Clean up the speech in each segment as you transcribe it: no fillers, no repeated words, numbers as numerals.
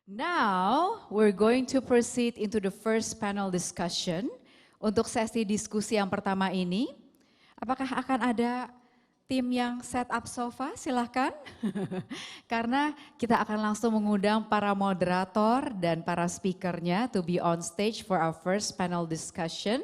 Now, we're going to proceed into the first panel discussion. Untuk sesi diskusi yang pertama ini, apakah akan ada tim yang set up sofa? Silahkan. Karena kita akan langsung mengundang para moderator dan para speakernya to be on stage for our first panel discussion.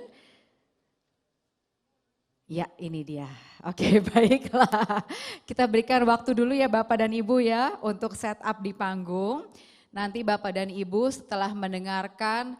Ya, ini dia. Oke, baiklah. Kita berikan waktu dulu ya Bapak dan Ibu ya untuk set up di panggung. Nanti Bapak dan Ibu setelah mendengarkan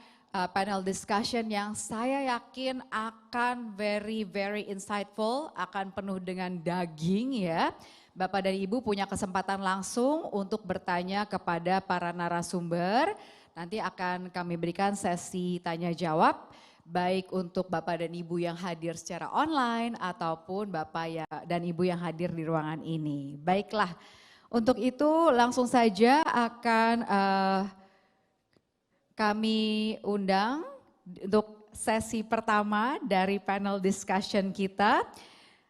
panel discussion yang saya yakin akan very insightful, akan penuh dengan daging ya. Bapak dan Ibu punya kesempatan langsung untuk bertanya kepada para narasumber. Nanti akan kami berikan sesi tanya jawab, baik untuk Bapak dan Ibu yang hadir secara online ataupun Bapak dan Ibu yang hadir di ruangan ini. Baiklah, untuk itu langsung saja akan kami undang untuk sesi pertama dari panel discussion kita.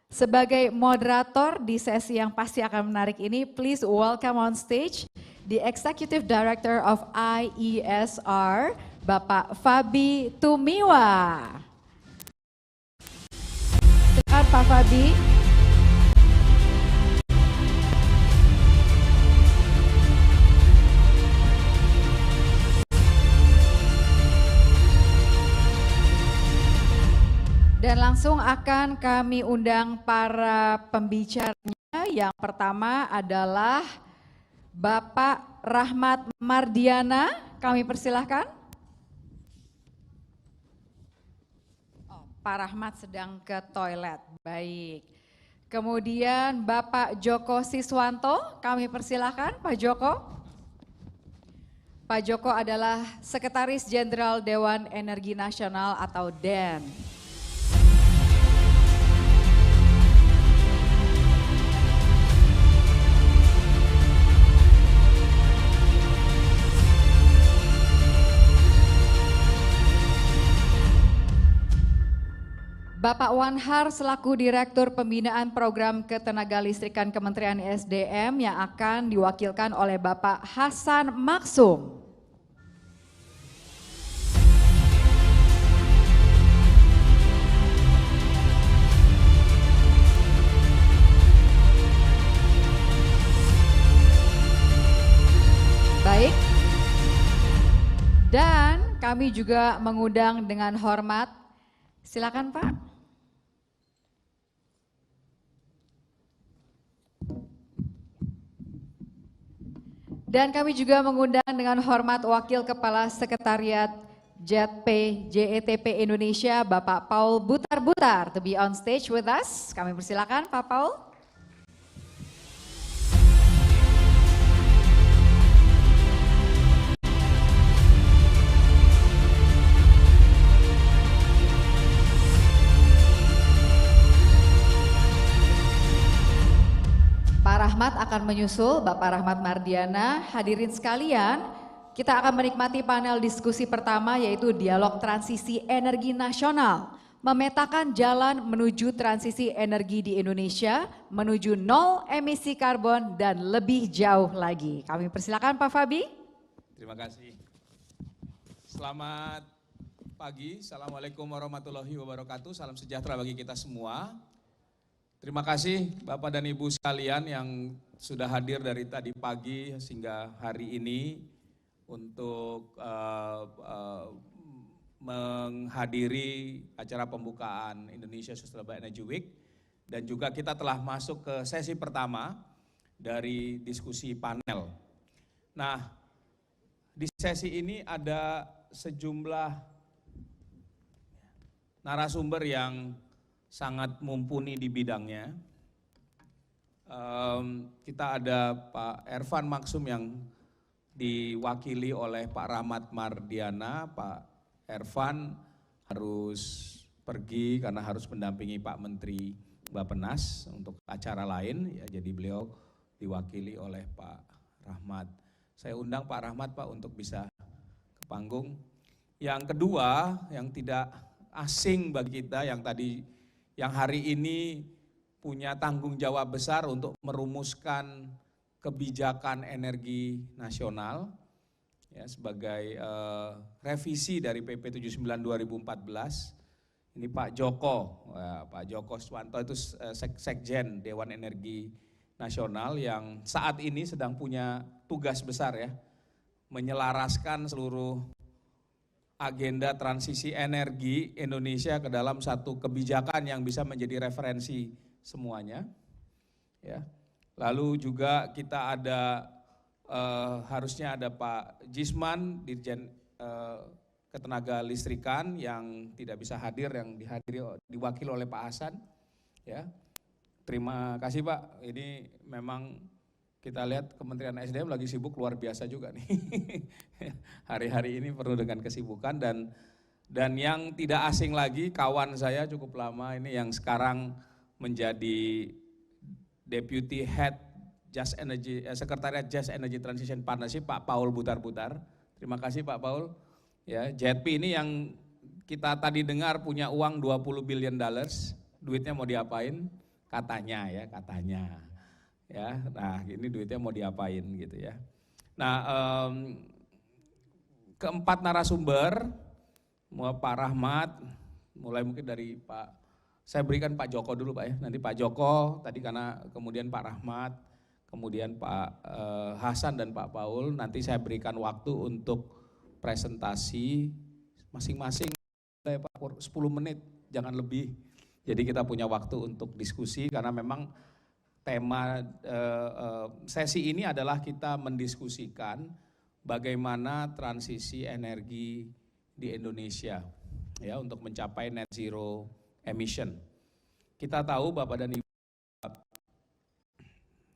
Sebagai moderator di sesi yang pasti akan menarik ini, please welcome on stage the Executive Director of IESR, Bapak Fabi Tumiwa. Silakan Pak Fabi. Dan langsung akan kami undang para pembicaranya. Yang pertama adalah Bapak Rahmat Mardiana, kami persilahkan. Oh, Pak Rahmat sedang ke toilet, baik. Kemudian Bapak Joko Siswanto, kami persilahkan Pak Joko. Pak Joko adalah Sekretaris Jenderal Dewan Energi Nasional atau DEN. Bapak Wanhar selaku Direktur Pembinaan Program Ketenagalistrikan Kementerian SDM yang akan diwakilkan oleh Bapak Hasan Maksum. Baik. Dan kami juga mengundang dengan hormat, silakan Pak. Dan kami juga mengundang dengan hormat Wakil Kepala Sekretariat JETP JETP Indonesia, Bapak Paul Butar-Butar to be on stage with us. Kami persilakan Pak Paul. Pak Rahmat akan menyusul, Bapak Rahmat Mardiana. Hadirin sekalian, kita akan menikmati panel diskusi pertama yaitu Dialog Transisi Energi Nasional. Memetakan jalan menuju transisi energi di Indonesia, menuju nol emisi karbon dan lebih jauh lagi. Kami persilakan Pak Fabi. Terima kasih. Selamat pagi, Assalamualaikum warahmatullahi wabarakatuh, salam sejahtera bagi kita semua. Terima kasih Bapak dan Ibu sekalian yang sudah hadir dari tadi pagi hingga hari ini untuk menghadiri acara pembukaan Indonesia Sustainable Energy Week. Dan juga kita telah masuk ke sesi pertama dari diskusi panel. Nah, di sesi ini ada sejumlah narasumber yang sangat mumpuni di bidangnya. Kita ada Pak Ervan Maksum yang diwakili oleh Pak Rahmat Mardiana. Pak Ervan harus pergi karena harus mendampingi Pak Menteri Bappenas untuk acara lain, ya, jadi beliau diwakili oleh Pak Rahmat. Saya undang Pak Rahmat Pak untuk bisa ke panggung. Yang kedua, yang tidak asing bagi kita, yang hari ini punya tanggung jawab besar untuk merumuskan kebijakan energi nasional, ya sebagai revisi dari PP 79 2014. Ini Pak Joko, Pak Joko Swanto itu Sekjen Dewan Energi Nasional yang saat ini sedang punya tugas besar ya, menyelaraskan seluruh agenda transisi energi Indonesia ke dalam satu kebijakan yang bisa menjadi referensi semuanya. Ya. Lalu juga kita ada harusnya ada Pak Jisman, Dirjen Ketenaga Listrikan yang tidak bisa hadir, yang diwakili oleh Pak Hasan. Ya, terima kasih Pak. Ini memang kita lihat Kementerian SDM lagi sibuk luar biasa juga nih. Hari-hari ini penuh dengan kesibukan dan yang tidak asing lagi kawan saya cukup lama ini yang sekarang menjadi Deputy Head Just Energy, Sekretariat Just Energy Transition Partnership, Pak Paul Butar-Butar. Terima kasih Pak Paul. Ya, JETP ini yang kita tadi dengar punya uang 20 billion dollars, duitnya mau diapain? Katanya ya, katanya. Ya, nah ini duitnya mau diapain gitu ya. Nah, keempat narasumber, Pak Rahmat, mulai mungkin dari Pak, saya berikan Pak Joko dulu Pak ya, nanti Pak Joko, tadi karena kemudian Pak Rahmat, kemudian Pak Hasan dan Pak Paul, nanti saya berikan waktu untuk presentasi masing-masing Pak 10 menit, jangan lebih. Jadi kita punya waktu untuk diskusi karena memang tema sesi ini adalah kita mendiskusikan bagaimana transisi energi di Indonesia ya untuk mencapai net zero emission. Kita tahu Bapak dan Ibu,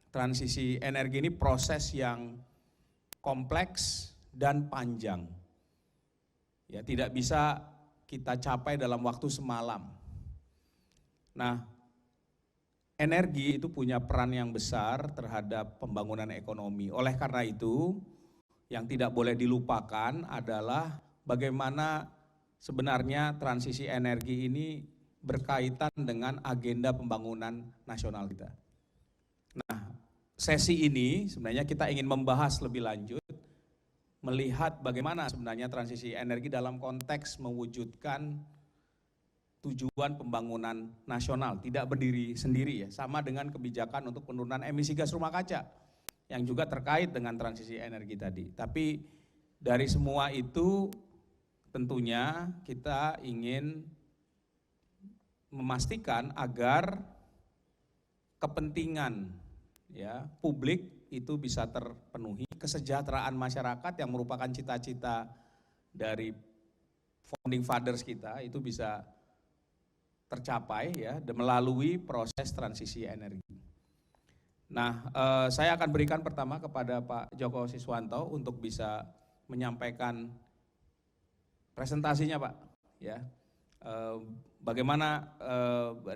transisi energi ini proses yang kompleks dan panjang. Ya, tidak bisa kita capai dalam waktu semalam. Nah, energi itu punya peran yang besar terhadap pembangunan ekonomi. Oleh karena itu, yang tidak boleh dilupakan adalah bagaimana sebenarnya transisi energi ini berkaitan dengan agenda pembangunan nasional kita. Nah, sesi ini sebenarnya kita ingin membahas lebih lanjut, melihat bagaimana sebenarnya transisi energi dalam konteks mewujudkan tujuan pembangunan nasional, tidak berdiri sendiri ya, sama dengan kebijakan untuk penurunan emisi gas rumah kaca yang juga terkait dengan transisi energi tadi. Tapi dari semua itu tentunya kita ingin memastikan agar kepentingan ya publik itu bisa terpenuhi, kesejahteraan masyarakat yang merupakan cita-cita dari founding fathers kita itu bisa tercapai ya melalui proses transisi energi. Nah, saya akan berikan pertama kepada Pak Joko Siswanto untuk bisa menyampaikan presentasinya Pak. Ya, bagaimana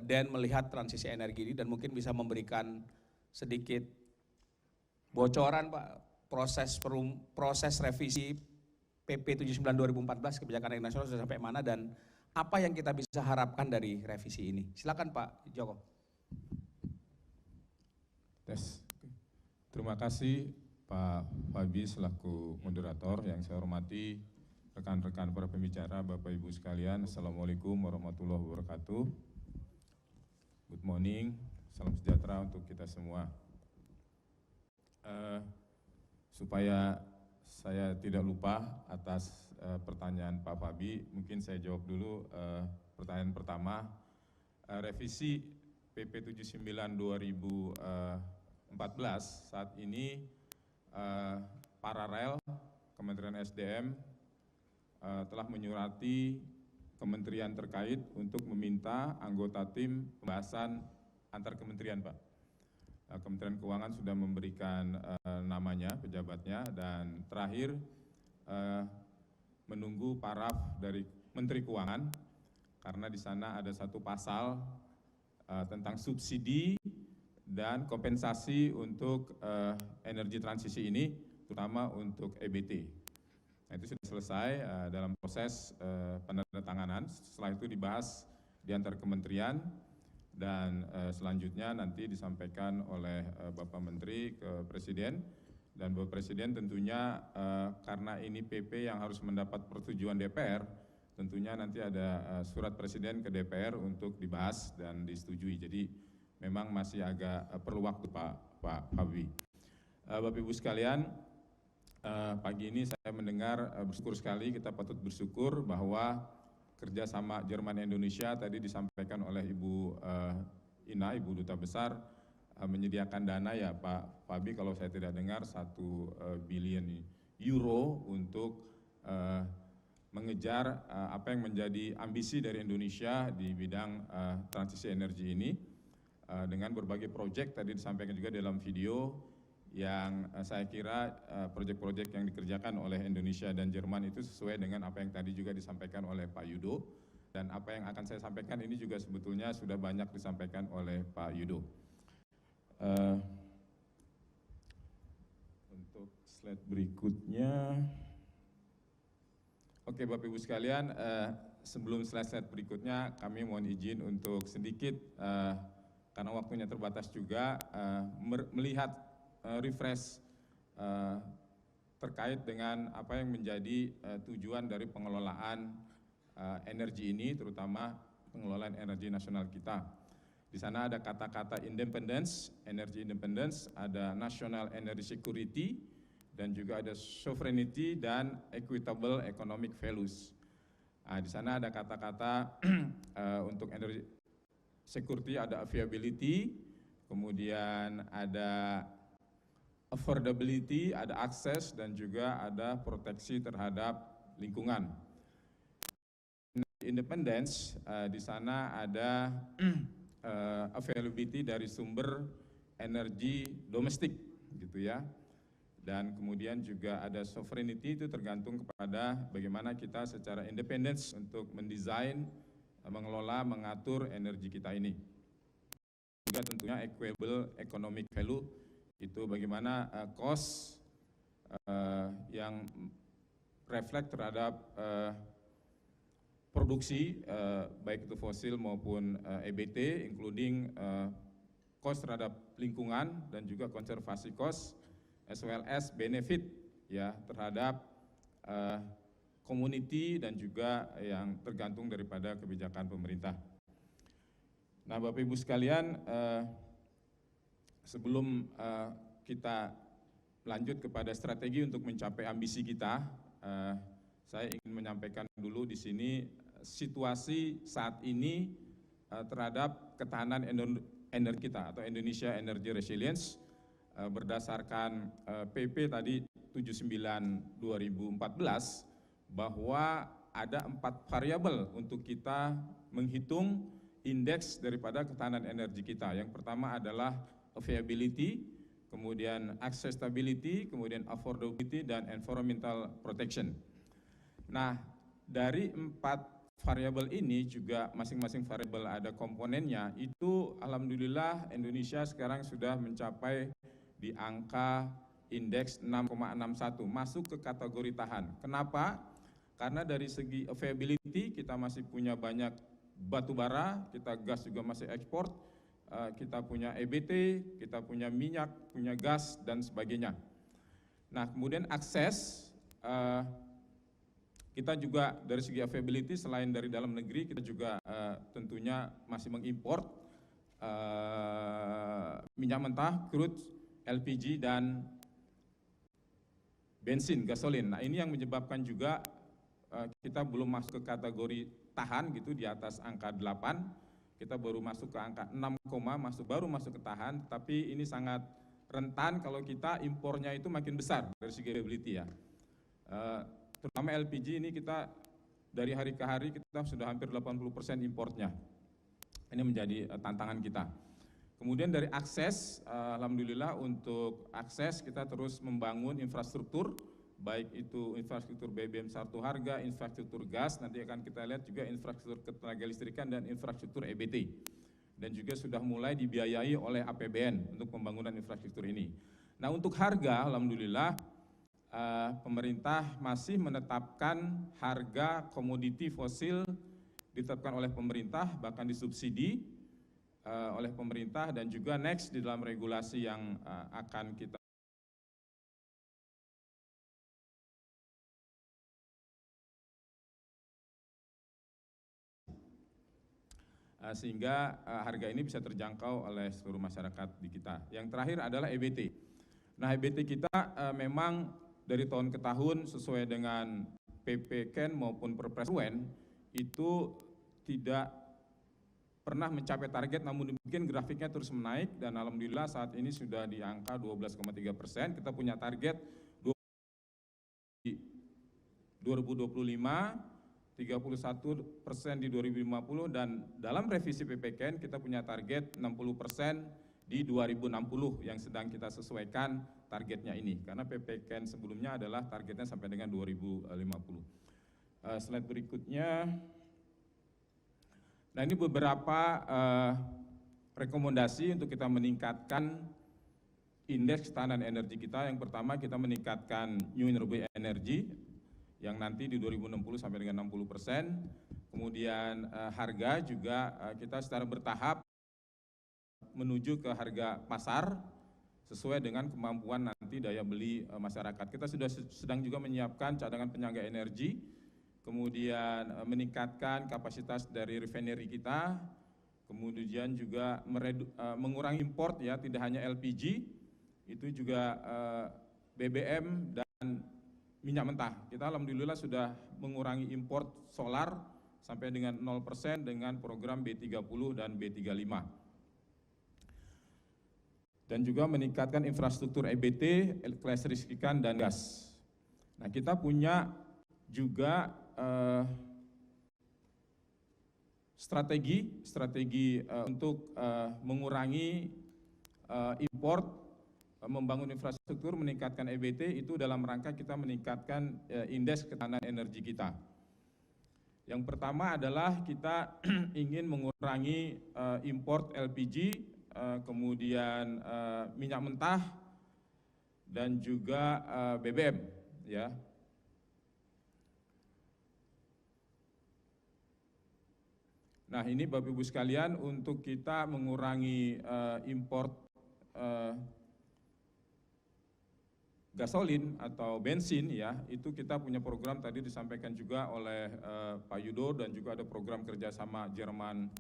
Dan melihat transisi energi ini dan mungkin bisa memberikan sedikit bocoran Pak proses revisi PP 79 2014 kebijakan energi nasional sudah sampai mana dan apa yang kita bisa harapkan dari revisi ini. Silakan Pak Joko. Tes. Terima kasih Pak Fabi selaku moderator, yang saya hormati rekan-rekan para pembicara, Bapak Ibu sekalian, Assalamualaikum warahmatullahi wabarakatuh. Good morning, salam sejahtera untuk kita semua. Supaya saya tidak lupa atas pertanyaan Pak Fabi, mungkin saya jawab dulu pertanyaan pertama. Revisi PP 79 2014 saat ini paralel Kementerian SDM telah menyurati kementerian terkait untuk meminta anggota tim pembahasan antar kementerian Pak. Kementerian Keuangan sudah memberikan namanya, pejabatnya, dan terakhir menunggu paraf dari Menteri Keuangan karena di sana ada satu pasal tentang subsidi dan kompensasi untuk energi transisi ini, terutama untuk EBT. Nah, itu sudah selesai dalam proses penandatanganan. Setelah itu dibahas di antar kementerian dan selanjutnya nanti disampaikan oleh Bapak Menteri ke Presiden Dan Bapak Presiden tentunya karena ini PP yang harus mendapat persetujuan DPR, tentunya nanti ada surat Presiden ke DPR untuk dibahas dan disetujui. Jadi memang masih agak perlu waktu Pak Fabi. Bapak Ibu sekalian, pagi ini saya mendengar bersyukur sekali, kita patut bersyukur bahwa kerjasama Jerman Indonesia tadi disampaikan oleh Ibu Ina, Ibu Duta Besar, menyediakan dana ya Pak Fabi, kalau saya tidak dengar 1 billion euro untuk mengejar apa yang menjadi ambisi dari Indonesia di bidang transisi energi ini dengan berbagai proyek tadi disampaikan juga dalam video yang saya kira proyek-proyek yang dikerjakan oleh Indonesia dan Jerman itu sesuai dengan apa yang tadi juga disampaikan oleh Pak Yudo, dan apa yang akan saya sampaikan ini juga sebetulnya sudah banyak disampaikan oleh Pak Yudo. Untuk slide berikutnya, oke Bapak Ibu sekalian, sebelum slide berikutnya kami mohon izin untuk sedikit karena waktunya terbatas juga melihat refresh terkait dengan apa yang menjadi tujuan dari pengelolaan energi ini, terutama pengelolaan energi nasional kita. Di sana ada kata-kata independence, energy independence, ada national energy security, dan juga ada sovereignty dan equitable economic values. Di sana ada kata-kata untuk energy security ada availability, kemudian ada affordability, ada akses, dan juga ada proteksi terhadap lingkungan. Independence, di sana ada availability dari sumber energi domestik, gitu ya. Dan kemudian juga ada sovereignty, itu tergantung kepada bagaimana kita secara independence untuk mendesain, mengelola, mengatur energi kita ini. Juga tentunya equitable economic value, itu bagaimana cost yang reflect terhadap produksi baik itu fosil maupun EBT, including cost terhadap lingkungan dan juga konservasi cost, as well as benefit ya terhadap community dan juga yang tergantung daripada kebijakan pemerintah. Nah, Bapak Ibu sekalian, sebelum kita lanjut kepada strategi untuk mencapai ambisi kita, saya ingin menyampaikan dulu di sini situasi saat ini terhadap ketahanan energi kita atau Indonesia Energy Resilience berdasarkan PP tadi 79/2014 bahwa ada 4 variabel untuk kita menghitung indeks daripada ketahanan energi kita. Yang pertama adalah availability, kemudian accessibility, kemudian affordability, dan environmental protection. Nah, dari 4 variabel ini juga masing-masing variabel ada komponennya, itu alhamdulillah Indonesia sekarang sudah mencapai di angka indeks 6,61, masuk ke kategori tahan. Kenapa? Karena dari segi availability kita masih punya banyak batu bara, kita gas juga masih ekspor, kita punya EBT, kita punya minyak, punya gas, dan sebagainya. Nah, kemudian akses, kita juga dari segi availability selain dari dalam negeri, kita juga tentunya masih mengimport minyak mentah, crude, LPG, dan bensin, gasolin. Nah, ini yang menyebabkan juga kita belum masuk ke kategori tahan gitu di atas angka 8, kita baru masuk ke angka 6, baru masuk ke tahan, tapi ini sangat rentan kalau kita impornya itu makin besar dari segi availability ya. Terutama LPG ini kita dari hari ke hari kita sudah hampir 80% importnya. Ini menjadi tantangan kita. Kemudian dari akses, alhamdulillah untuk akses kita terus membangun infrastruktur, baik itu infrastruktur BBM satu harga, infrastruktur gas, nanti akan kita lihat juga infrastruktur ketenaga listrikan dan infrastruktur EBT. Dan juga sudah mulai dibiayai oleh APBN untuk pembangunan infrastruktur ini. Nah, untuk harga, alhamdulillah pemerintah masih menetapkan harga komoditi fosil ditetapkan oleh pemerintah, bahkan disubsidi oleh pemerintah, dan juga next di dalam regulasi yang akan kita sehingga harga ini bisa terjangkau oleh seluruh masyarakat di kita. Yang terakhir adalah EBT. Nah, EBT kita memang dari tahun ke tahun sesuai dengan PPKen maupun Perpres UN itu tidak pernah mencapai target, namun demikian grafiknya terus menaik dan alhamdulillah saat ini sudah di angka 12,3%. Kita punya target 2025, 31% di 2050 dan dalam revisi PPKen kita punya target 60% di 2060 yang sedang kita sesuaikan targetnya ini. Karena PPKen sebelumnya adalah targetnya sampai dengan 2050. Slide berikutnya. Nah, ini beberapa rekomendasi untuk kita meningkatkan indeks ketahanan energi kita. Yang pertama kita meningkatkan new renewable energy yang nanti di 2060 sampai dengan 60%. Kemudian harga juga kita secara bertahap menuju ke harga pasar sesuai dengan kemampuan nanti daya beli masyarakat. Kita sudah sedang juga menyiapkan cadangan penyangga energi, kemudian meningkatkan kapasitas dari refinery kita, kemudian juga mengurangi import ya, tidak hanya LPG, itu juga BBM dan minyak mentah. Kita alhamdulillah sudah mengurangi import solar sampai dengan 0% dengan program B30 dan B35. Dan juga meningkatkan infrastruktur EBT, kelistrikan dan gas. Nah, kita punya juga strategi untuk mengurangi import, membangun infrastruktur, meningkatkan EBT itu dalam rangka kita meningkatkan indeks ketahanan energi kita. Yang pertama adalah kita ingin mengurangi import LPG, kemudian minyak mentah dan juga BBM ya. Nah, ini Bapak Ibu sekalian untuk kita mengurangi import gasolin atau bensin ya, itu kita punya program tadi disampaikan juga oleh Pak Yudo dan juga ada program kerjasama Jerman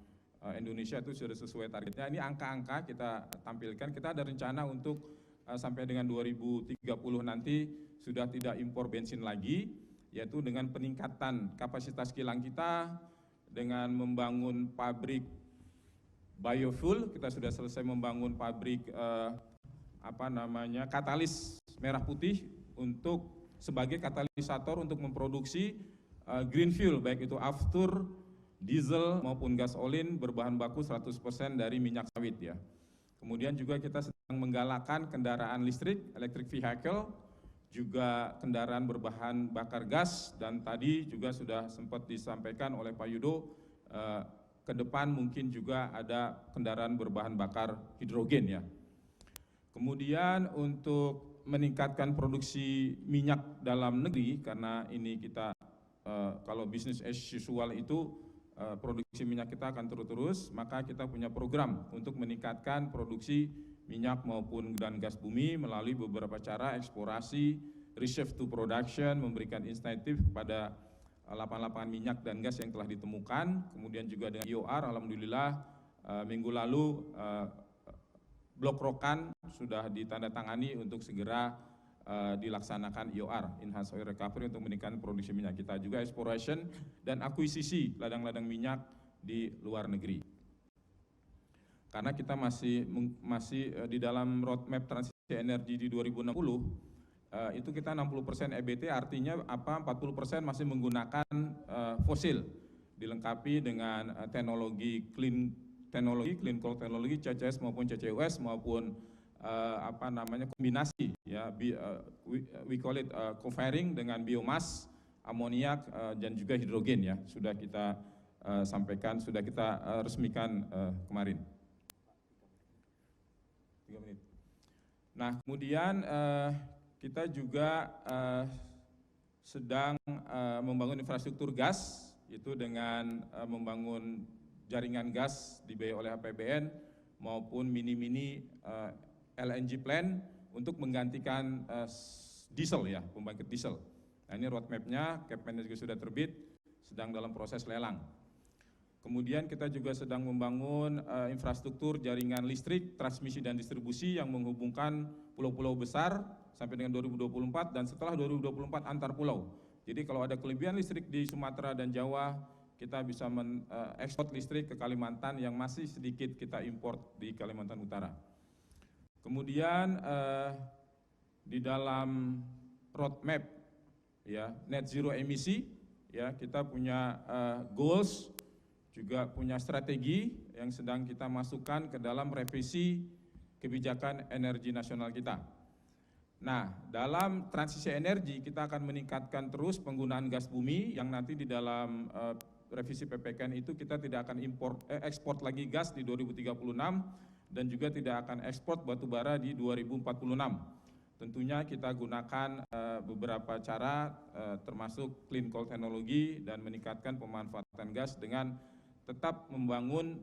Indonesia itu sudah sesuai targetnya. Ini angka-angka kita tampilkan, kita ada rencana untuk sampai dengan 2030 nanti sudah tidak impor bensin lagi, yaitu dengan peningkatan kapasitas kilang kita, dengan membangun pabrik biofuel, kita sudah selesai membangun pabrik katalis merah putih untuk sebagai katalisator untuk memproduksi green fuel, baik itu aftur, diesel maupun gasolin berbahan baku 100% dari minyak sawit ya. Kemudian juga kita sedang menggalakkan kendaraan listrik, electric vehicle, juga kendaraan berbahan bakar gas, dan tadi juga sudah sempat disampaikan oleh Pak Yudo, ke depan mungkin juga ada kendaraan berbahan bakar hidrogen ya. Kemudian untuk meningkatkan produksi minyak dalam negeri, karena ini kita kalau bisnis as usual itu produksi minyak kita akan terus-terus, maka kita punya program untuk meningkatkan produksi minyak maupun dan gas bumi melalui beberapa cara eksplorasi, reshift to production, memberikan insentif kepada lapangan-lapangan minyak dan gas yang telah ditemukan, kemudian juga dengan IOR, alhamdulillah minggu lalu Blok Rokan sudah ditandatangani untuk segera dilaksanakan IOR, Enhanced Oil Recovery, untuk meningkatkan produksi minyak kita. Juga exploration dan akuisisi ladang-ladang minyak di luar negeri. Karena kita masih di dalam roadmap transisi energi di 2060, itu kita 60% EBT, artinya apa? 40% masih menggunakan fosil, dilengkapi dengan teknologi clean coal teknologi, CCS maupun CCUS maupun kombinasi ya, we call it co-firing dengan biomas, amoniak dan juga hidrogen ya, sudah kita sampaikan, sudah kita resmikan kemarin. 3 menit. Nah, kemudian kita juga sedang membangun infrastruktur gas, itu dengan membangun jaringan gas dibiayai oleh APBN maupun mini-mini LNG plant untuk menggantikan diesel ya, pembangkit diesel. Nah, ini roadmap-nya, Kepmennya juga sudah terbit, sedang dalam proses lelang. Kemudian kita juga sedang membangun infrastruktur jaringan listrik, transmisi dan distribusi yang menghubungkan pulau-pulau besar sampai dengan 2024 dan setelah 2024 antar pulau. Jadi kalau ada kelebihan listrik di Sumatera dan Jawa, kita bisa mengekspor listrik ke Kalimantan yang masih sedikit kita import di Kalimantan Utara. Kemudian di dalam roadmap ya net zero emisi ya kita punya goals, juga punya strategi yang sedang kita masukkan ke dalam revisi kebijakan energi nasional kita. Nah, dalam transisi energi kita akan meningkatkan terus penggunaan gas bumi yang nanti di dalam revisi PPKN itu kita tidak akan ekspor lagi gas di 2036 dan juga tidak akan ekspor batu bara di 2046. Tentunya kita gunakan beberapa cara termasuk clean coal teknologi dan meningkatkan pemanfaatan gas dengan tetap membangun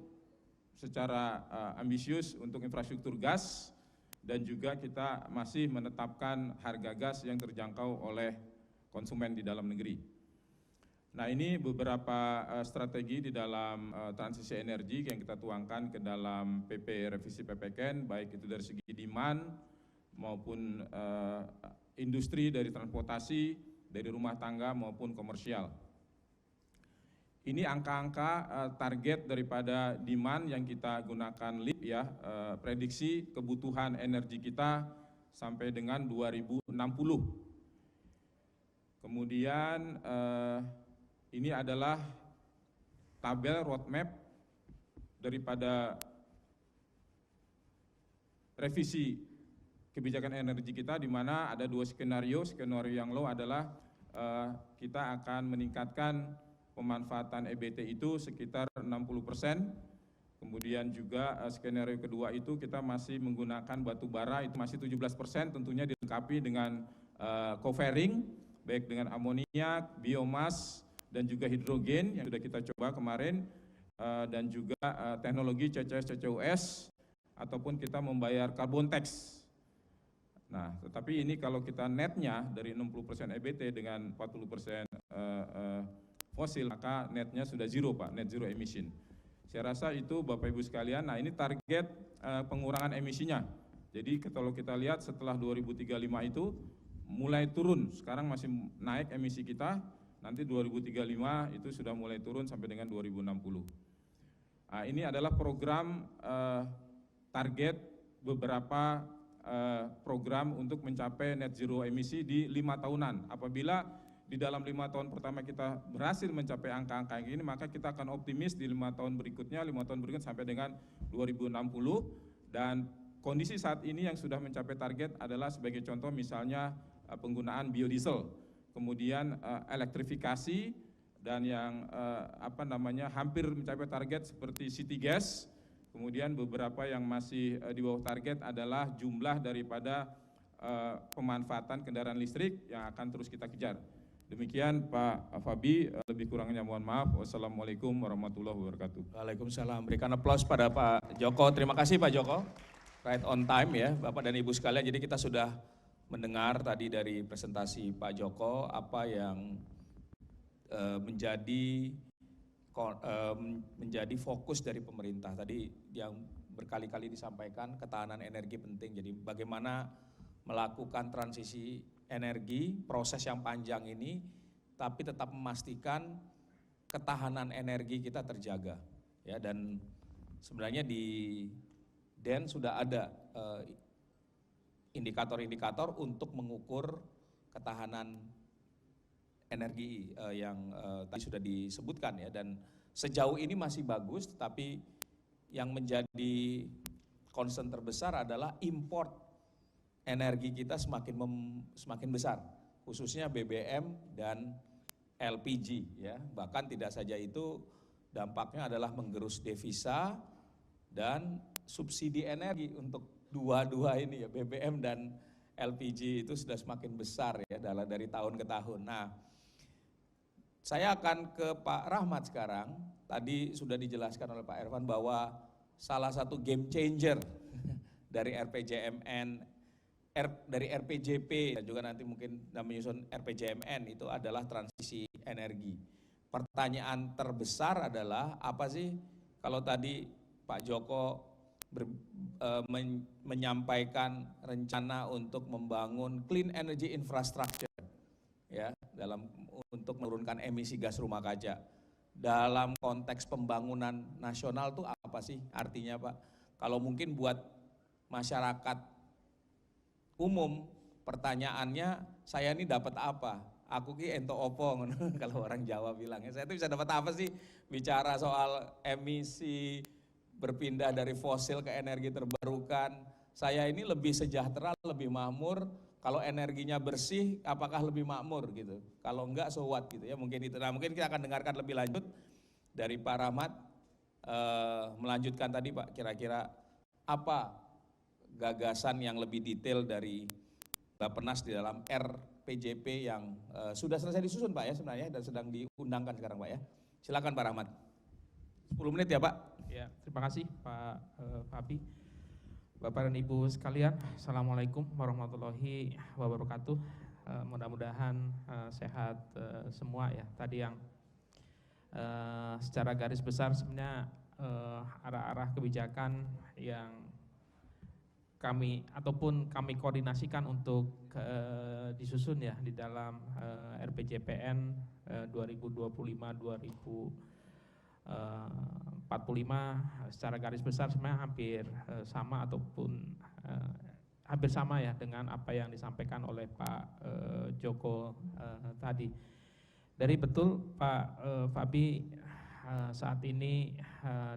secara ambisius untuk infrastruktur gas dan juga kita masih menetapkan harga gas yang terjangkau oleh konsumen di dalam negeri. Nah, ini beberapa strategi di dalam transisi energi yang kita tuangkan ke dalam PP revisi PPKN, baik itu dari segi demand maupun industri dari transportasi, dari rumah tangga maupun komersial. Ini angka-angka target daripada demand yang kita gunakan LIP ya, prediksi kebutuhan energi kita sampai dengan 2060. Kemudian ini adalah tabel roadmap daripada revisi kebijakan energi kita, di mana ada dua skenario. Skenario yang low adalah kita akan meningkatkan pemanfaatan EBT itu sekitar 60%. Kemudian juga skenario kedua itu kita masih menggunakan batu bara itu masih 17%, tentunya dilengkapi dengan co-firing, baik dengan amoniak, biomas, dan juga hidrogen yang sudah kita coba kemarin, dan juga teknologi CCS-CCUS, ataupun kita membayar carbon tax. Nah, tetapi ini kalau kita netnya dari 60% EBT dengan 40% fosil, maka netnya sudah zero Pak, net zero emission. Saya rasa itu Bapak Ibu sekalian, nah ini target pengurangan emisinya. Jadi kalau kita lihat setelah 2035 itu mulai turun, sekarang masih naik emisi kita, nanti 2035 itu sudah mulai turun sampai dengan 2060. Nah, ini adalah program target beberapa program untuk mencapai net zero emisi di 5 tahunan. Apabila di dalam 5 tahun pertama kita berhasil mencapai angka-angka ini, maka kita akan optimis di 5 tahun berikutnya, 5 tahun berikutnya sampai dengan 2060. Dan kondisi saat ini yang sudah mencapai target adalah sebagai contoh misalnya penggunaan biodiesel, kemudian elektrifikasi, dan yang hampir mencapai target seperti city gas. Kemudian beberapa yang masih di bawah target adalah jumlah daripada pemanfaatan kendaraan listrik yang akan terus kita kejar. Demikian Pak Fabi, lebih kurangnya mohon maaf. Wassalamualaikum warahmatullahi wabarakatuh. Waalaikumsalam. Berikan aplaus pada Pak Joko. Terima kasih Pak Joko. Right on time ya Bapak dan Ibu sekalian. Jadi kita sudah mendengar tadi dari presentasi Pak Joko apa yang menjadi fokus dari pemerintah. Tadi yang berkali-kali disampaikan, ketahanan energi penting. Jadi bagaimana melakukan transisi energi, proses yang panjang ini, tapi tetap memastikan ketahanan energi kita terjaga. Ya, dan sebenarnya di DEN sudah ada indikator-indikator untuk mengukur ketahanan energi yang tadi sudah disebutkan ya, dan sejauh ini masih bagus, tapi yang menjadi concern terbesar adalah import energi kita semakin besar, khususnya BBM dan LPG ya. Bahkan tidak saja itu, dampaknya adalah menggerus devisa dan subsidi energi untuk dua-dua ini ya, BBM dan LPG itu sudah semakin besar ya dari tahun ke tahun. Nah, saya akan ke Pak Rahmat sekarang. Tadi sudah dijelaskan oleh Pak Ervan bahwa salah satu game changer dari RPJMN, dari RPJP dan juga nanti mungkin menyusun RPJMN itu adalah transisi energi. pertanyaan terbesar adalah apa sih kalau tadi Pak Joko menyampaikan rencana untuk membangun clean energy infrastructure ya untuk menurunkan emisi gas rumah kaca. Dalam konteks pembangunan nasional tuh apa sih artinya Pak? Kalau mungkin buat masyarakat umum pertanyaannya saya ini dapat apa? Aku ki ento opo kalau orang Jawa bilangnya. Saya itu bisa dapat apa sih bicara soal emisi berpindah dari fosil ke energi terbarukan. Saya ini lebih sejahtera, lebih makmur. Kalau energinya bersih, apakah lebih makmur gitu? Kalau enggak, so what gitu ya? Mungkin itu. Nah, mungkin kita akan dengarkan lebih lanjut dari Pak Rahmat melanjutkan tadi Pak. Kira-kira apa gagasan yang lebih detail dari Bappenas di dalam RPJP yang sudah selesai disusun Pak ya sebenarnya dan sedang diundangkan sekarang Pak ya. Silakan Pak Rahmat. 10 menit ya Pak. Ya, terima kasih Pak Fabi. Bapak dan Ibu sekalian, Assalamualaikum warahmatullahi wabarakatuh. Mudah-mudahan sehat semua ya. Tadi yang secara garis besar sebenarnya arah-arah kebijakan yang kami koordinasikan untuk disusun ya di dalam RPJPN 2025-2045 secara garis besar sebenarnya hampir sama ataupun hampir sama ya dengan apa yang disampaikan oleh Pak Joko tadi. Dari betul Pak Fabi saat ini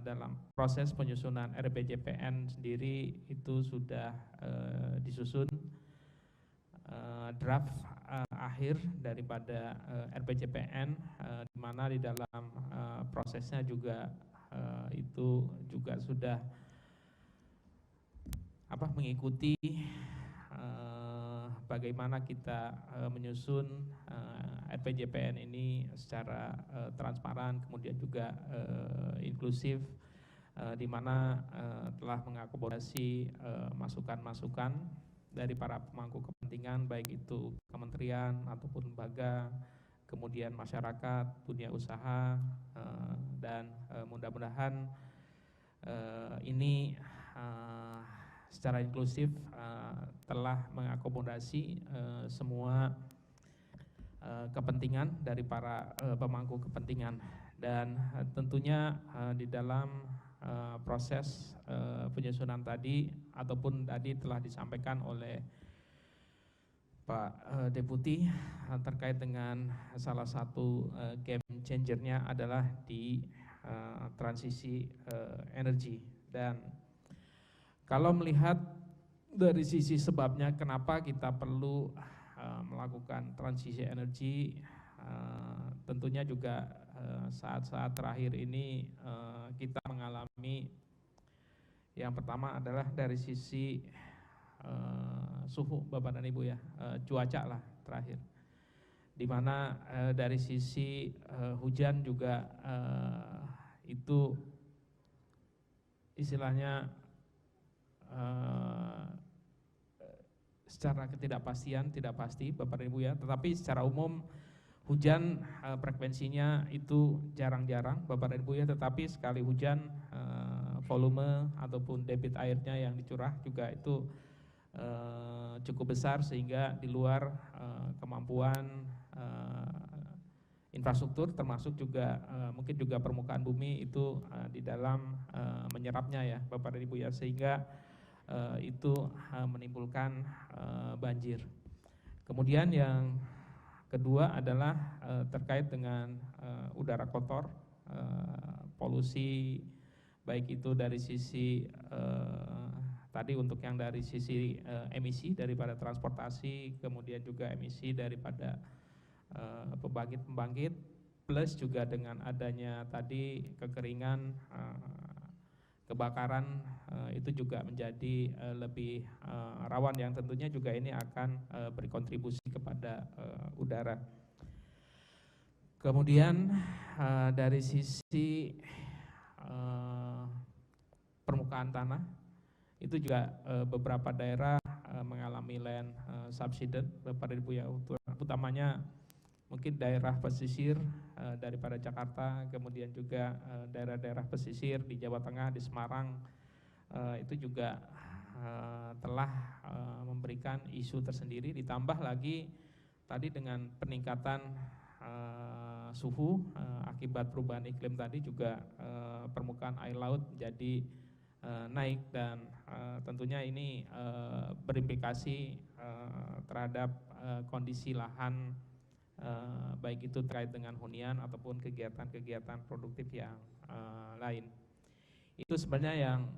dalam proses penyusunan RPJPN sendiri itu sudah disusun draft akhir daripada RPJPN di mana di dalam prosesnya juga itu juga sudah mengikuti bagaimana kita menyusun RPJPN ini secara transparan, kemudian juga inklusif, di mana telah mengakomodasi masukan-masukan dari para pemangku kepentingan, baik itu kementerian ataupun lembaga, kemudian masyarakat, dunia usaha, dan mudah-mudahan ini secara inklusif telah mengakomodasi semua kepentingan dari para pemangku kepentingan. Dan tentunya di dalam proses penyusunan tadi ataupun tadi telah disampaikan oleh Pak Deputi terkait dengan salah satu game changernya adalah di transisi energi. Dan kalau melihat dari sisi sebabnya kenapa kita perlu melakukan transisi energi, tentunya juga saat-saat terakhir ini kita mengalami yang pertama adalah dari sisi suhu Bapak dan Ibu ya, cuaca lah terakhir, di mana dari sisi hujan juga itu istilahnya secara ketidakpastian tidak pasti Bapak dan Ibu ya, tetapi secara umum hujan frekuensinya itu jarang-jarang Bapak dan Ibu ya, tetapi sekali hujan volume ataupun debit airnya yang dicurah juga itu cukup besar sehingga di luar kemampuan infrastruktur, termasuk juga mungkin juga permukaan bumi itu di dalam menyerapnya ya Bapak dan Ibu ya, sehingga itu menimbulkan banjir. Kemudian yang kedua adalah terkait dengan udara kotor, polusi, baik itu dari sisi tadi untuk yang dari sisi emisi daripada transportasi, kemudian juga emisi daripada pembangkit-pembangkit, plus juga dengan adanya tadi kekeringan, kebakaran, itu juga menjadi lebih rawan, yang tentunya juga ini akan berkontribusi kepada udara. Kemudian dari sisi permukaan tanah, itu juga beberapa daerah mengalami land subsidence Bapak dan Ibu ya, utamanya mungkin daerah pesisir daripada Jakarta, kemudian juga daerah-daerah pesisir di Jawa Tengah, di Semarang, itu juga telah memberikan isu tersendiri, ditambah lagi tadi dengan peningkatan suhu akibat perubahan iklim tadi juga permukaan air laut jadi naik, dan tentunya ini berimplikasi terhadap kondisi lahan, baik itu terkait dengan hunian ataupun kegiatan-kegiatan produktif yang lain. Itu sebenarnya yang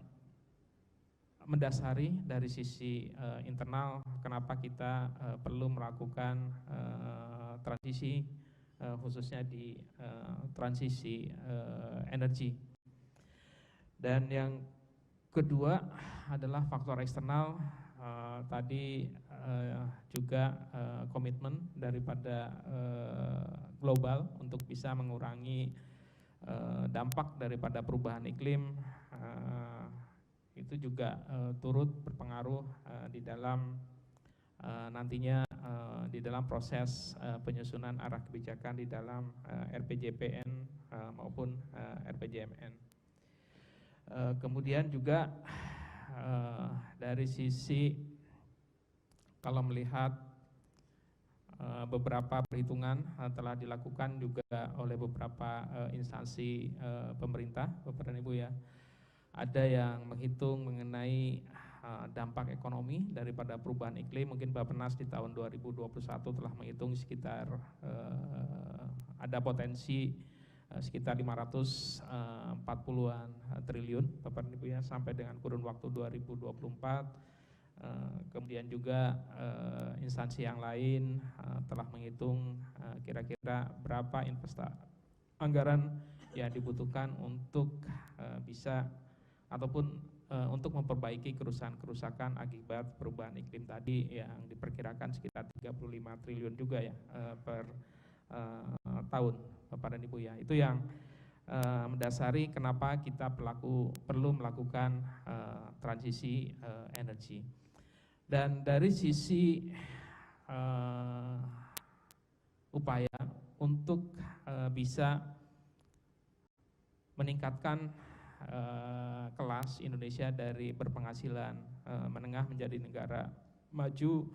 mendasari dari sisi internal kenapa kita perlu melakukan transisi, khususnya di transisi energi. Dan yang kedua adalah faktor eksternal, tadi juga komitmen daripada global untuk bisa mengurangi dampak daripada perubahan iklim, itu juga turut berpengaruh di dalam nantinya di dalam proses penyusunan arah kebijakan di dalam RPJPN maupun RPJMN. Kemudian juga dari sisi kalau melihat beberapa perhitungan telah dilakukan juga oleh beberapa instansi pemerintah, Bapak dan Ibu ya, ada yang menghitung mengenai dampak ekonomi daripada perubahan iklim. Mungkin Bappenas di tahun 2021 telah menghitung sekitar ada potensi sekitar 540-an triliun Bapak dan Ibu ya, sampai dengan kurun waktu 2024. Kemudian juga instansi yang lain telah menghitung kira-kira berapa anggaran yang dibutuhkan untuk bisa ataupun untuk memperbaiki kerusakan akibat perubahan iklim tadi yang diperkirakan sekitar 35 triliun juga ya per tahun Bapak dan Ibu ya. Itu yang mendasari kenapa kita perlu melakukan transisi energi. Dan dari sisi upaya untuk bisa meningkatkan kelas Indonesia dari berpenghasilan menengah menjadi negara maju,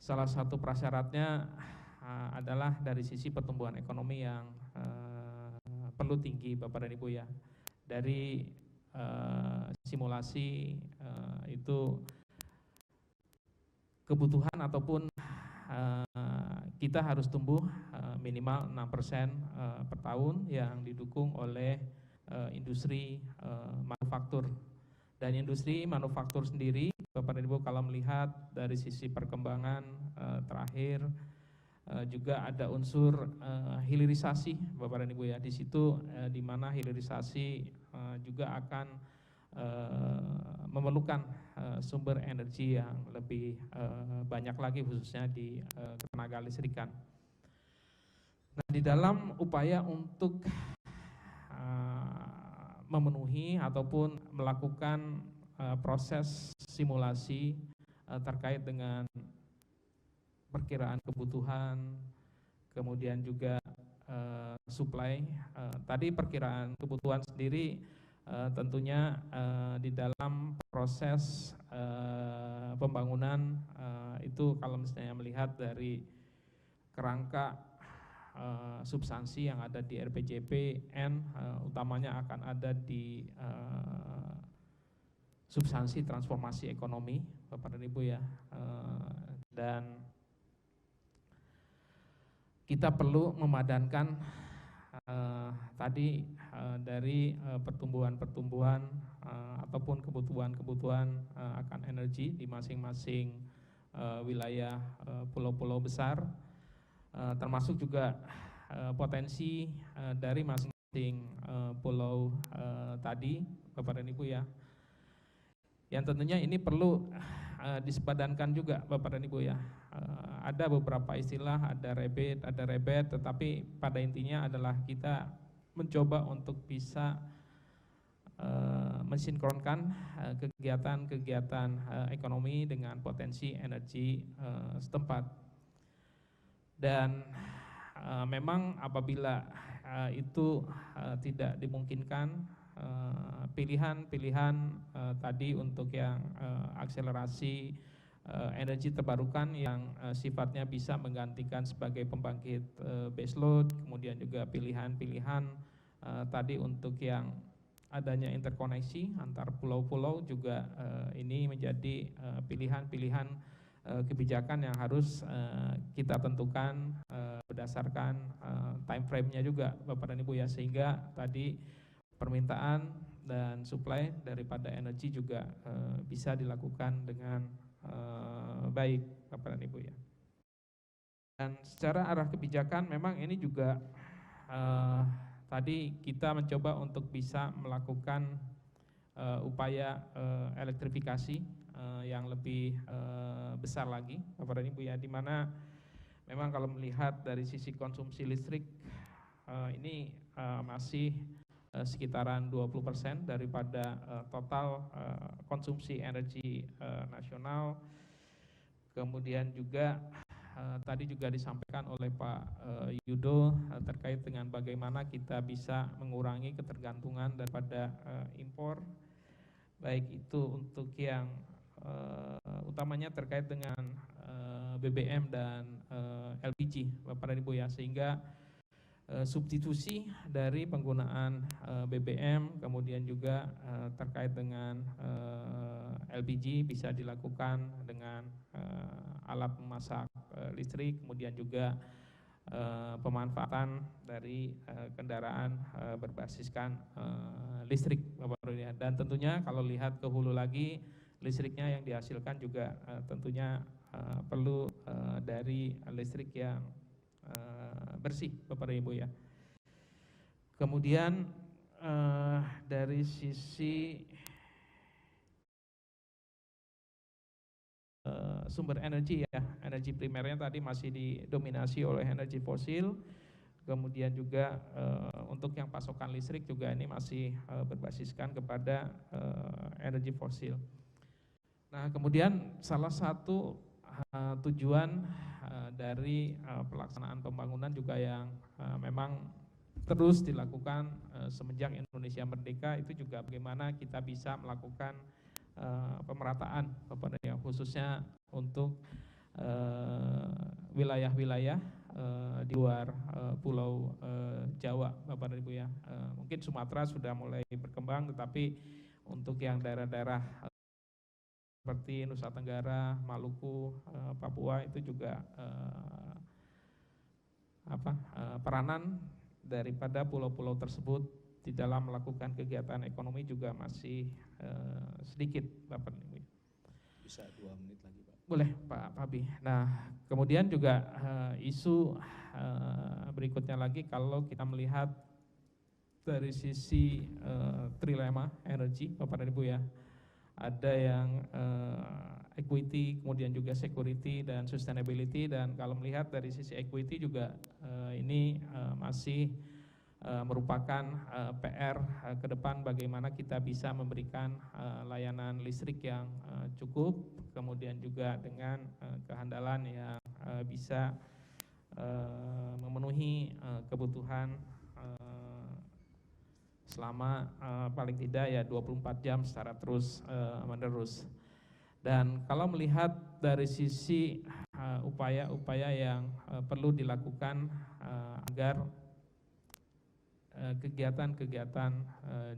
salah satu prasyaratnya adalah dari sisi pertumbuhan ekonomi yang perlu tinggi Bapak dan Ibu ya. Dari simulasi itu kebutuhan ataupun kita harus tumbuh minimal 6% per tahun yang didukung oleh industri manufaktur. Dan industri manufaktur sendiri Bapak dan Ibu kalau melihat dari sisi perkembangan terakhir juga ada unsur hilirisasi Bapak dan Ibu ya. Di situ di mana hilirisasi juga akan memerlukan sumber energi yang lebih banyak lagi, khususnya di tenaga listrikan. Nah, di dalam upaya untuk memenuhi ataupun melakukan proses simulasi terkait dengan perkiraan kebutuhan, kemudian juga supply. Tadi perkiraan kebutuhan sendiri tentunya di dalam proses pembangunan itu kalau misalnya melihat dari kerangka substansi yang ada di RPJPN, utamanya akan ada di substansi transformasi ekonomi Bapak dan Ibu ya, dan kita perlu memadankan tadi dari pertumbuhan ataupun kebutuhan akan energi di masing-masing wilayah pulau-pulau besar, termasuk juga potensi dari masing-masing pulau tadi Bapak dan Ibu ya, yang tentunya ini perlu disepadankan juga Bapak dan Ibu ya. Ada beberapa istilah, ada rebate, tetapi pada intinya adalah kita mencoba untuk bisa mensinkronkan kegiatan-kegiatan ekonomi dengan potensi energi setempat. Dan memang apabila itu tidak dimungkinkan, pilihan-pilihan tadi untuk yang akselerasi energi terbarukan yang sifatnya bisa menggantikan sebagai pembangkit baseload, kemudian juga pilihan-pilihan tadi untuk yang adanya interkoneksi antar pulau-pulau juga ini menjadi pilihan-pilihan kebijakan yang harus kita tentukan berdasarkan time frame-nya juga Bapak dan Ibu ya, sehingga tadi permintaan dan supply daripada energi juga bisa dilakukan dengan baik Bapak dan Ibu ya. Dan secara arah kebijakan memang ini juga tadi kita mencoba untuk bisa melakukan upaya elektrifikasi yang lebih besar lagi Bapak dan Ibu ya, di mana memang kalau melihat dari sisi konsumsi listrik ini masih sekitaran 20% daripada total konsumsi energi nasional. Kemudian juga tadi juga disampaikan oleh Pak Yudo terkait dengan bagaimana kita bisa mengurangi ketergantungan daripada impor, baik itu untuk yang utamanya terkait dengan BBM dan LPG Bapak dan Ibu ya, sehingga substitusi dari penggunaan BBM kemudian juga terkait dengan LPG bisa dilakukan dengan alat memasak listrik, kemudian juga pemanfaatan dari kendaraan berbasiskan listrik Bapak Ibu ya. Dan tentunya kalau lihat ke hulu lagi, listriknya yang dihasilkan juga tentunya perlu dari listrik yang bersih Bapak dan Ibu ya. Kemudian dari sisi sumber energi ya, energi primernya tadi masih didominasi oleh energi fosil. Kemudian juga untuk yang pasokan listrik juga ini masih berbasiskan kepada energi fosil. Nah, kemudian salah satu tujuan dari pelaksanaan pembangunan juga yang memang terus dilakukan semenjak Indonesia merdeka itu juga bagaimana kita bisa melakukan pemerataan khususnya untuk wilayah-wilayah di luar Pulau Jawa Bapak dan Ibu ya. Mungkin Sumatera sudah mulai berkembang, tetapi untuk yang daerah-daerah seperti Nusa Tenggara, Maluku, Papua itu juga peranan daripada pulau-pulau tersebut di dalam melakukan kegiatan ekonomi juga masih sedikit Bapak Ibu. Bisa 2 menit lagi Pak. Boleh Pak Fabi. Nah, kemudian juga isu berikutnya lagi kalau kita melihat dari sisi trilema energi Bapak dan Ibu ya. Ada yang equity, kemudian juga security dan sustainability, dan kalau melihat dari sisi equity juga ini masih merupakan PR ke depan bagaimana kita bisa memberikan layanan listrik yang cukup, kemudian juga dengan kehandalan yang bisa memenuhi kebutuhan selama paling tidak ya 24 jam secara terus menerus. Dan kalau melihat dari sisi upaya-upaya yang perlu dilakukan agar kegiatan-kegiatan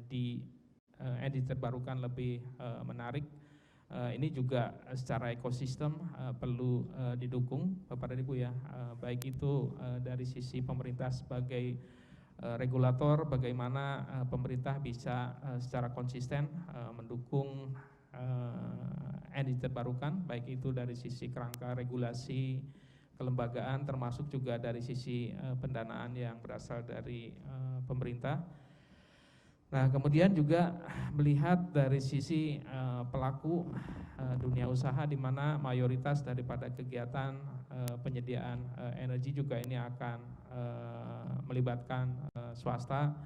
di energi terbarukan lebih menarik, ini juga secara ekosistem perlu didukung Bapak dan Ibu ya, baik itu dari sisi pemerintah sebagai regulator, bagaimana pemerintah bisa secara konsisten mendukung energi terbarukan, baik itu dari sisi kerangka regulasi, kelembagaan, termasuk juga dari sisi pendanaan yang berasal dari pemerintah. Nah, kemudian juga melihat dari sisi pelaku dunia usaha, di mana mayoritas daripada kegiatan penyediaan energi juga ini akan melibatkan swasta,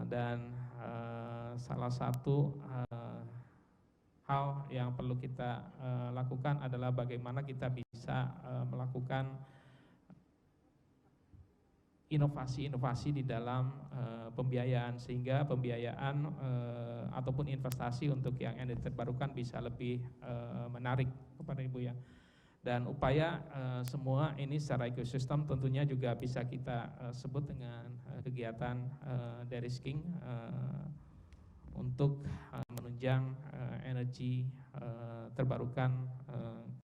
dan salah satu hal yang perlu kita lakukan adalah bagaimana kita bisa melakukan inovasi-inovasi di dalam pembiayaan, sehingga pembiayaan ataupun investasi untuk yang energi terbarukan bisa lebih menarik kepada Ibu ya. Dan upaya semua ini secara ekosistem tentunya juga bisa kita sebut dengan kegiatan de-risking untuk menunjang energi terbarukan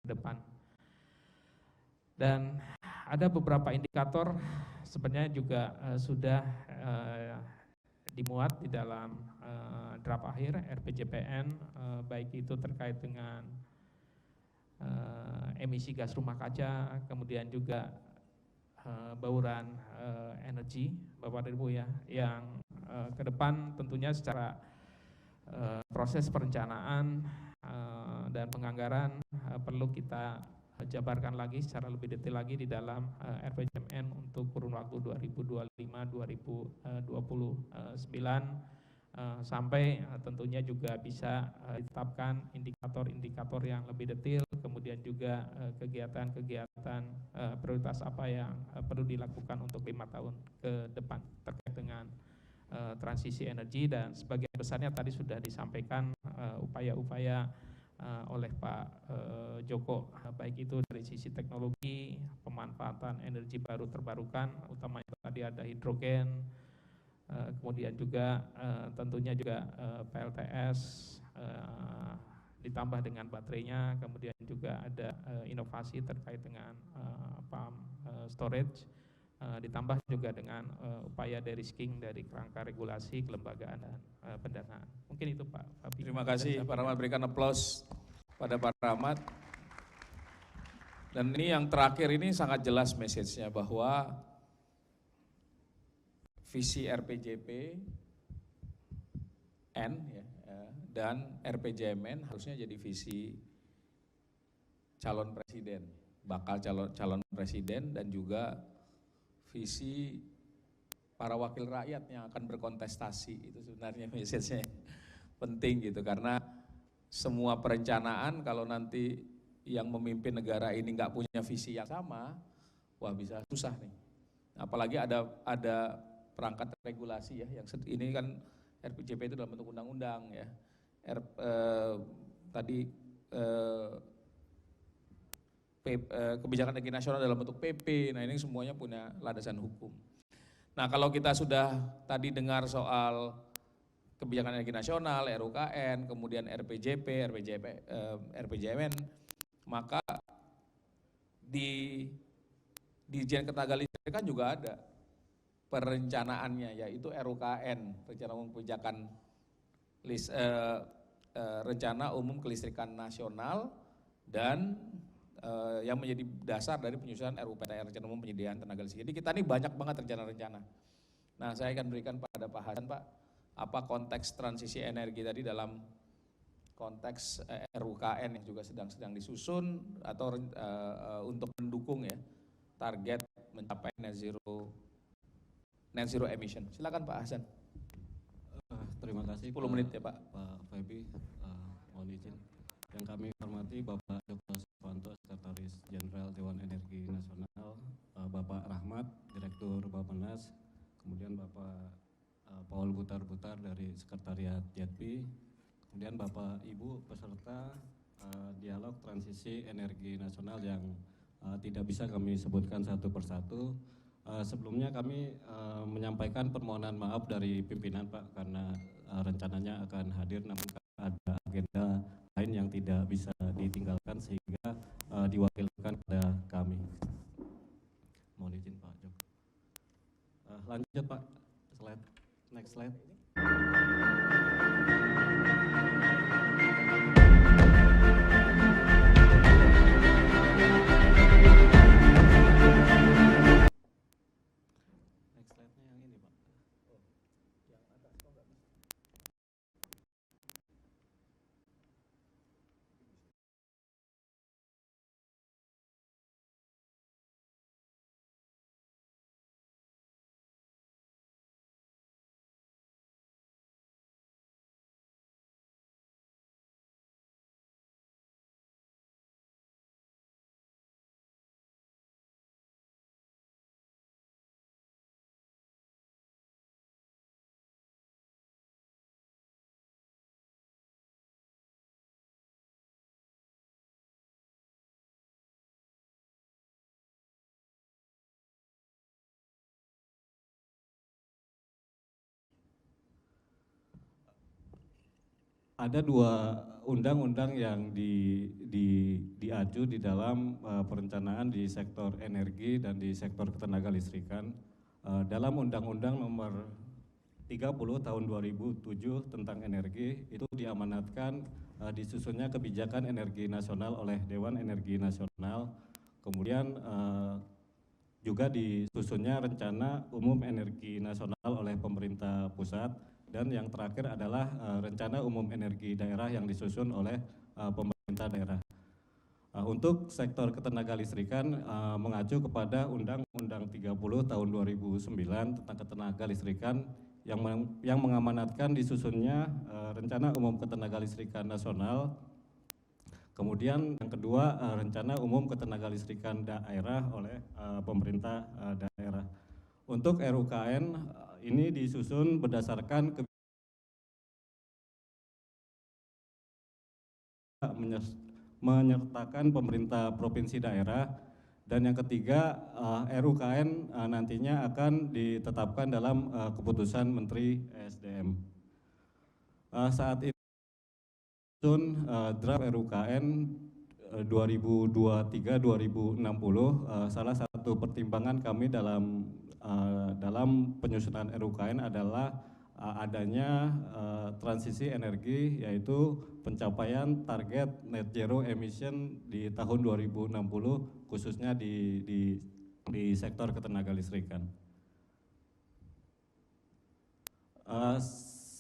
ke depan. Dan ada beberapa indikator sebenarnya juga sudah dimuat di dalam draft akhir RPJPN, baik itu terkait dengan emisi gas rumah kaca, kemudian juga bauran energi, Bapak dan Ibu ya, yang ke depan tentunya secara proses perencanaan dan penganggaran perlu kita jabarkan lagi secara lebih detail lagi di dalam RPJMN untuk kurun waktu 2025-2029 sampai tentunya juga bisa ditetapkan indikator-indikator yang lebih detail, kemudian juga kegiatan-kegiatan prioritas apa yang perlu dilakukan untuk 5 tahun ke depan terkait dengan transisi energi. Dan sebagian besarnya tadi sudah disampaikan upaya-upaya oleh Pak Joko, baik itu dari sisi teknologi, pemanfaatan energi baru terbarukan, utamanya tadi ada hidrogen, kemudian juga tentunya juga PLTS ditambah dengan baterainya, kemudian juga ada inovasi terkait dengan pump storage, ditambah juga dengan upaya de-risking dari kerangka regulasi, kelembagaan dan pendanaan. Mungkin itu Pak Fabi. Terima kasih Pak Rahmat, berikan aplaus pada Pak Rahmat. Dan ini yang terakhir ini sangat jelas message-nya bahwa visi RPJP N ya, dan RPJMN harusnya jadi visi calon presiden, bakal calon presiden, dan juga visi para wakil rakyat yang akan berkontestasi. Itu sebenarnya message-nya penting gitu, karena semua perencanaan kalau nanti yang memimpin negara ini nggak punya visi yang sama, wah bisa susah nih. Apalagi ada perangkat regulasi ya, yang ini kan RPJP itu dalam bentuk undang-undang ya. Kebijakan energi nasional dalam bentuk PP, nah ini semuanya punya landasan hukum. Nah kalau kita sudah tadi dengar soal kebijakan energi nasional, RUKN, kemudian RPJP, RPJMN, maka di Dirjen Ketenagalistrikan juga ada perencanaannya, yaitu RUKN, Rencana Umum Kelistrikan Nasional, dan yang menjadi dasar dari penyusunan RUPTR, Rencana Umum Penyediaan Tenaga Listrik. Jadi kita ini banyak banget rencana-rencana. Nah saya akan berikan pada Pak Hasan, Pak, apa konteks transisi energi tadi dalam konteks RUKN yang juga sedang disusun atau untuk mendukung ya target mencapai net zero emission. Silakan Pak Hasan. Terima kasih 10 menit ya Pak. Pak Fabi, mohon izin. Yang kami hormati Bapak Dr. Suwanto, Sekretaris Jenderal Dewan Energi Nasional, Bapak Rahmat, Direktur Bappenas, kemudian Bapak Paul Butar-Butar dari Sekretariat JETPI, kemudian Bapak Ibu peserta dialog transisi energi nasional yang tidak bisa kami sebutkan satu persatu. Sebelumnya kami menyampaikan permohonan maaf dari pimpinan Pak, karena rencananya akan hadir namun ada agenda lain yang tidak bisa ditinggalkan sehingga diwakilkan pada kami. Mohon izin Pak Joko. Lanjut Pak, next slide. ada dua undang-undang yang diaju di dalam perencanaan di sektor energi dan di sektor ketenagalistrikan. Dalam Undang-Undang Nomor 30 tahun 2007 tentang energi itu diamanatkan disusunnya kebijakan energi nasional oleh Dewan Energi Nasional, kemudian juga disusunnya rencana umum energi nasional oleh pemerintah pusat, dan yang terakhir adalah rencana umum energi daerah yang disusun oleh pemerintah daerah. Untuk sektor ketenagalistrikan mengacu kepada Undang-Undang 30 tahun 2009 tentang ketenagalistrikan yang mengamanatkan disusunnya rencana umum ketenagalistrikan nasional. Kemudian yang kedua rencana umum ketenagalistrikan daerah oleh pemerintah daerah. Untuk RUKN ini disusun berdasarkan menyertakan pemerintah provinsi daerah, dan yang ketiga RUKN nantinya akan ditetapkan dalam keputusan Menteri ESDM. Saat ini draft RUKN 2023-2060, salah satu pertimbangan kami dalam penyusunan RUKN adalah adanya transisi energi, yaitu pencapaian target net zero emission di tahun 2060 khususnya di sektor ketenagalistrikan.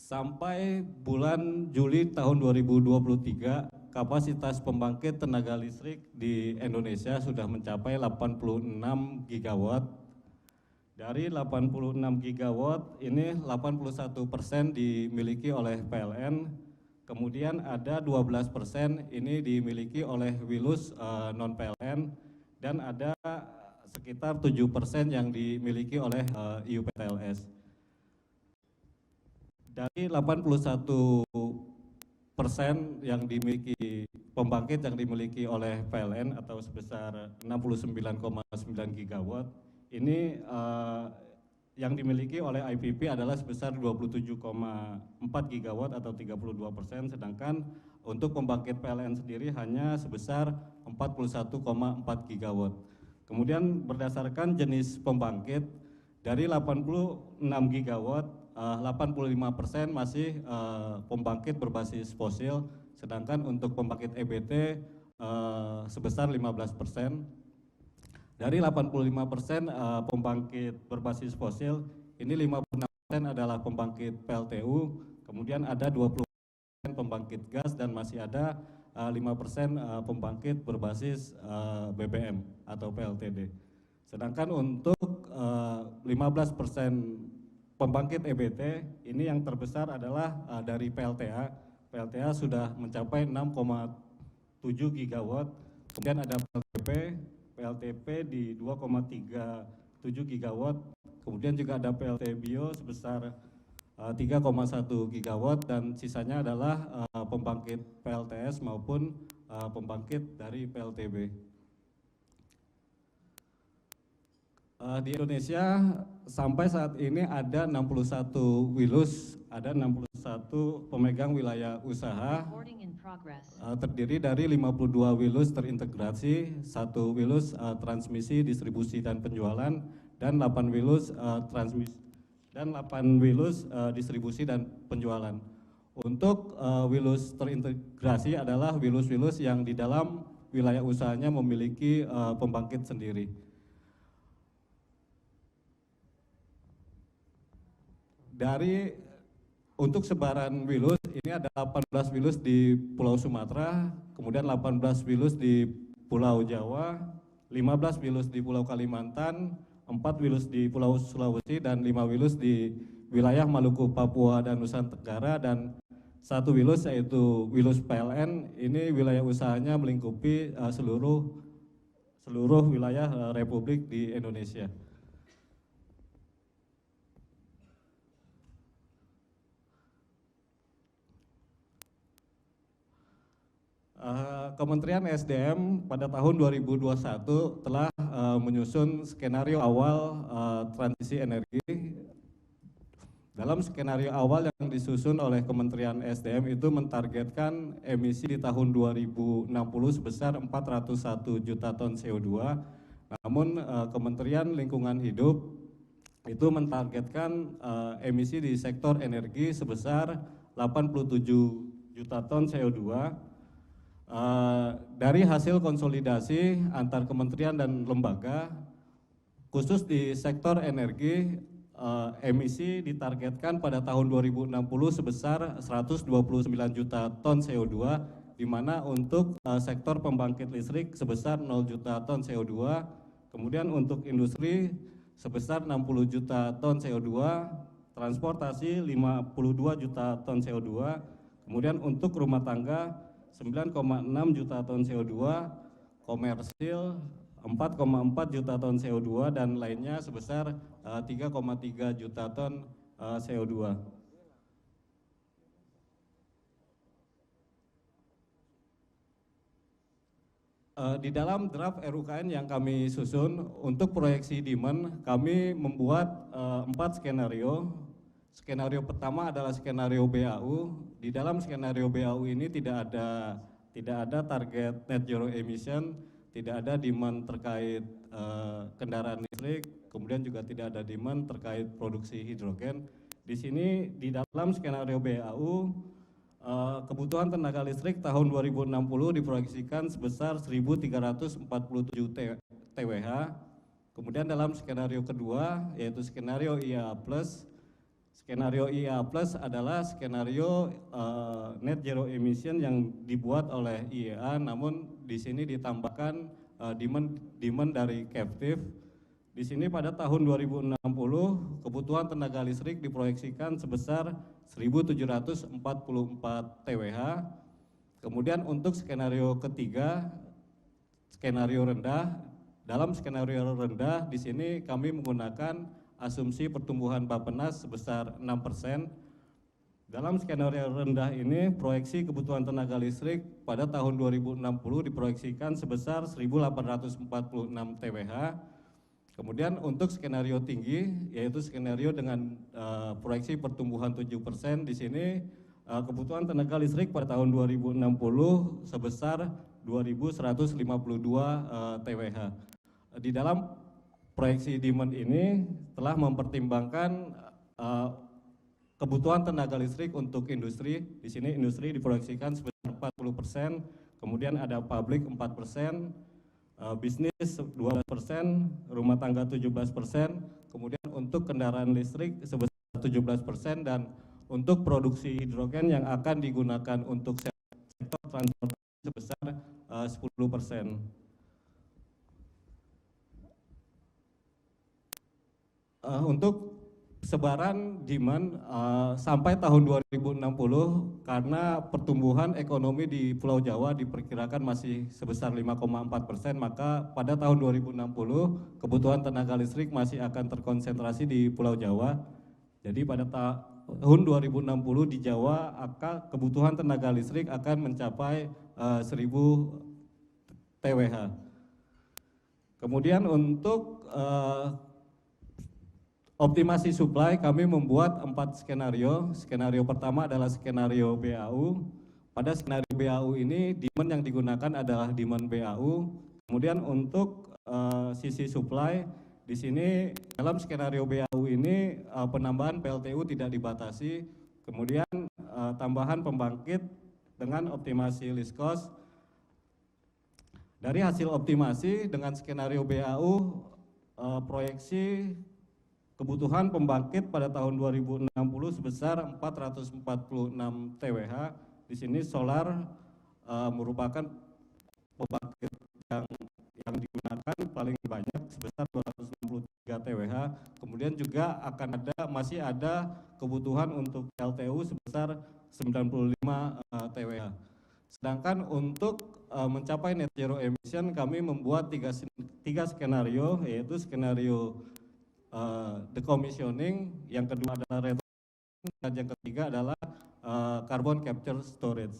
Sampai bulan Juli tahun 2023, kapasitas pembangkit tenaga listrik di Indonesia sudah mencapai 86 gigawatt. Dari 86 gigawatt ini 81% dimiliki oleh PLN, kemudian ada 12% ini dimiliki oleh Wilus non PLN, dan ada sekitar 7% yang dimiliki oleh IUPTLS. Dari 81% yang dimiliki pembangkit yang dimiliki oleh PLN atau sebesar 69,9 gigawatt, ini yang dimiliki oleh IPP adalah sebesar 27,4 gigawatt atau 32%, sedangkan untuk pembangkit PLN sendiri hanya sebesar 41,4 gigawatt. Kemudian berdasarkan jenis pembangkit, dari 86 gigawatt, 85% masih pembangkit berbasis fosil, sedangkan untuk pembangkit EBT sebesar 15%. Dari 85% pembangkit berbasis fosil, ini 56% adalah pembangkit PLTU, kemudian ada 20% pembangkit gas, dan masih ada 5% pembangkit berbasis BBM atau PLTD. Sedangkan untuk 15% pembangkit EBT, ini yang terbesar adalah dari PLTA. PLTA sudah mencapai 6,7 gigawatt, kemudian ada PLTP di 2,37 gigawatt, kemudian juga ada PLT Bio sebesar 3,1 gigawatt, dan sisanya adalah pembangkit PLTS maupun pembangkit dari PLTB. Di Indonesia sampai saat ini ada 61 Wilus, ada 61 pemegang wilayah usaha, terdiri dari 52 Wilus terintegrasi, 1 Wilus transmisi, distribusi dan penjualan, dan 8 Wilus transmisi dan 8 Wilus distribusi dan penjualan. Untuk Wilus terintegrasi adalah Wilus-Wilus yang di dalam wilayah usahanya memiliki pembangkit sendiri. Untuk sebaran Wilus, ini ada 18 Wilus di Pulau Sumatera, kemudian 18 Wilus di Pulau Jawa, 15 Wilus di Pulau Kalimantan, 4 Wilus di Pulau Sulawesi, dan 5 Wilus di wilayah Maluku, Papua, dan Nusa Tenggara, dan 1 Wilus yaitu Wilus PLN. Ini wilayah usahanya melingkupi seluruh wilayah Republik di Indonesia. Kementerian SDM pada tahun 2021 telah menyusun skenario awal transisi energi Dalam skenario awal yang disusun oleh Kementerian SDM itu mentargetkan emisi di tahun 2060 sebesar 401 juta ton CO2. Namun Kementerian Lingkungan Hidup itu mentargetkan emisi di sektor energi sebesar 87 juta ton CO2. Dari hasil konsolidasi antar kementerian dan lembaga, khusus di sektor energi, emisi ditargetkan pada tahun 2060 sebesar 129 juta ton CO2, di mana untuk sektor pembangkit listrik sebesar 0 juta ton CO2, kemudian untuk industri sebesar 60 juta ton CO2, transportasi 52 juta ton CO2, kemudian untuk rumah tangga 9,6 juta ton CO2, komersil 4,4 juta ton CO2 dan lainnya sebesar 3,3 juta ton CO2. Di dalam draft RUKN yang kami susun untuk proyeksi demand, kami membuat 4 skenario. Skenario pertama adalah skenario BAU. Di dalam skenario BAU ini tidak ada target net zero emission, tidak ada demand terkait kendaraan listrik, kemudian juga tidak ada demand terkait produksi hidrogen. Di sini di dalam skenario BAU kebutuhan tenaga listrik tahun 2060 diproyeksikan sebesar 1.347 TWh. Kemudian dalam skenario kedua yaitu skenario IEA+. Skenario IEA+ adalah skenario net zero emission yang dibuat oleh IEA, namun di sini ditambahkan demand dari captive. Di sini pada tahun 2060 kebutuhan tenaga listrik diproyeksikan sebesar 1.744 TWh. Kemudian untuk skenario ketiga, skenario rendah. Dalam skenario rendah di sini kami menggunakan asumsi pertumbuhan Bappenas sebesar 6%. Dalam skenario rendah ini, proyeksi kebutuhan tenaga listrik pada tahun 2060 diproyeksikan sebesar 1.846 TWh. Kemudian untuk skenario tinggi, yaitu skenario dengan proyeksi pertumbuhan 7%, di sini kebutuhan tenaga listrik pada tahun 2060 sebesar 2.152 TWh. Di dalam proyeksi demand ini telah mempertimbangkan kebutuhan tenaga listrik untuk industri. Di sini industri diproyeksikan sebesar 40%, kemudian ada publik 4%, bisnis 12%, rumah tangga 17%, kemudian untuk kendaraan listrik sebesar 17%, dan untuk produksi hidrogen yang akan digunakan untuk sektor transportasi sebesar 10%. Untuk sebaran demand sampai tahun 2060 karena pertumbuhan ekonomi di Pulau Jawa diperkirakan masih sebesar 5,4%, maka pada tahun 2060 kebutuhan tenaga listrik masih akan terkonsentrasi di Pulau Jawa. Jadi pada tahun 2060 di Jawa kebutuhan tenaga listrik akan mencapai 1.000 TWh. Kemudian untuk optimasi supply, kami membuat 4 skenario. Skenario pertama adalah skenario BAU. Pada skenario BAU ini demand yang digunakan adalah demand BAU. Kemudian untuk sisi supply, di sini dalam skenario BAU ini penambahan PLTU tidak dibatasi. Kemudian tambahan pembangkit dengan optimasi list cost. Dari hasil optimasi dengan skenario BAU, proyeksi kebutuhan pembangkit pada tahun 2060 sebesar 446 TWh. Di sini solar merupakan pembangkit yang digunakan paling banyak sebesar 263 TWh. Kemudian juga masih ada kebutuhan untuk LTU sebesar 95 TWh. Sedangkan untuk mencapai net zero emission kami membuat tiga skenario, yaitu skenario decommissioning, yang kedua adalah retrofitting, dan yang ketiga adalah carbon capture storage.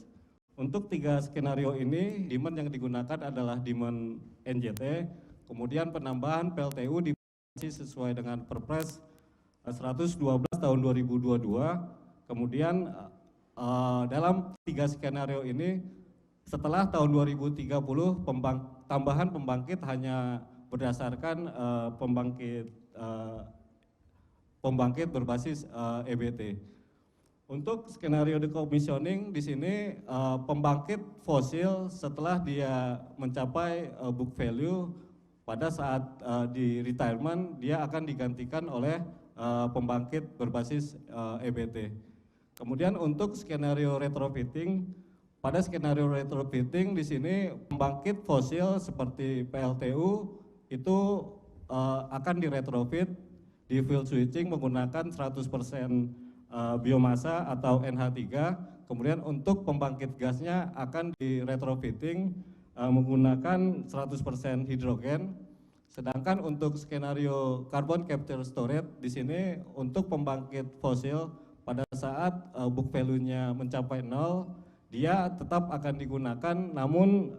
Untuk 3 skenario ini, demand yang digunakan adalah demand NJT, kemudian penambahan PLTU dibatasi sesuai dengan Perpres 112 tahun 2022. Kemudian dalam 3 skenario ini setelah tahun 2030 tambahan pembangkit hanya berdasarkan pembangkit berbasis EBT. Untuk skenario decommissioning di sini pembangkit fosil setelah dia mencapai book value pada saat di retirement dia akan digantikan oleh pembangkit berbasis EBT. Kemudian untuk skenario retrofitting, pada skenario retrofitting di sini pembangkit fosil seperti PLTU itu akan diretrofit di fuel switching menggunakan 100% biomasa atau NH3. Kemudian untuk pembangkit gasnya akan diretrofitting menggunakan 100% hidrogen. Sedangkan untuk skenario carbon capture storage di sini untuk pembangkit fosil pada saat book value-nya mencapai 0, dia tetap akan digunakan namun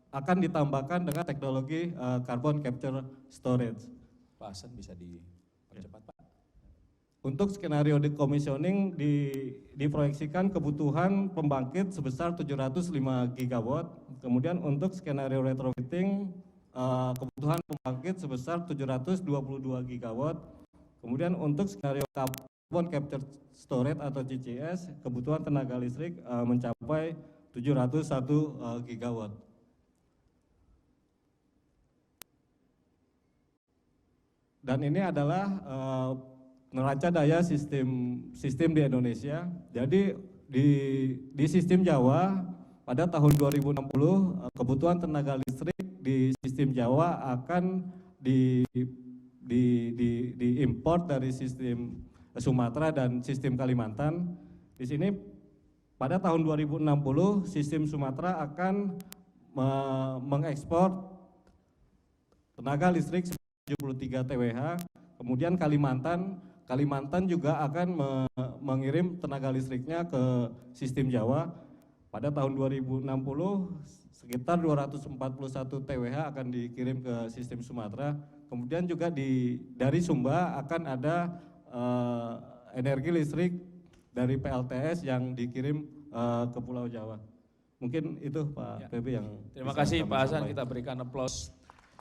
akan ditambahkan dengan teknologi carbon capture storage. Pak Hasan bisa dipercepat Pak. Untuk skenario decommissioning diproyeksikan kebutuhan pembangkit sebesar 705 gigawatt. Kemudian untuk skenario retrofitting kebutuhan pembangkit sebesar 722 gigawatt. Kemudian untuk skenario carbon capture storage atau CCS kebutuhan tenaga listrik mencapai 701 gigawatt. Dan ini adalah neraca daya sistem di Indonesia. Jadi di sistem Jawa pada tahun 2060 kebutuhan tenaga listrik di sistem Jawa akan diimpor dari sistem Sumatera dan sistem Kalimantan. Di sini pada tahun 2060 sistem Sumatera akan mengekspor tenaga listrik 73 TWh. Kemudian Kalimantan juga akan mengirim tenaga listriknya ke sistem Jawa. Pada tahun 2060 sekitar 241 TWh akan dikirim ke sistem Sumatera. Kemudian juga dari Sumba akan ada energi listrik dari PLTS yang dikirim ke Pulau Jawa. Mungkin itu Pak Febi yang terima kasih Pak Hasan, kita berikan aplaus.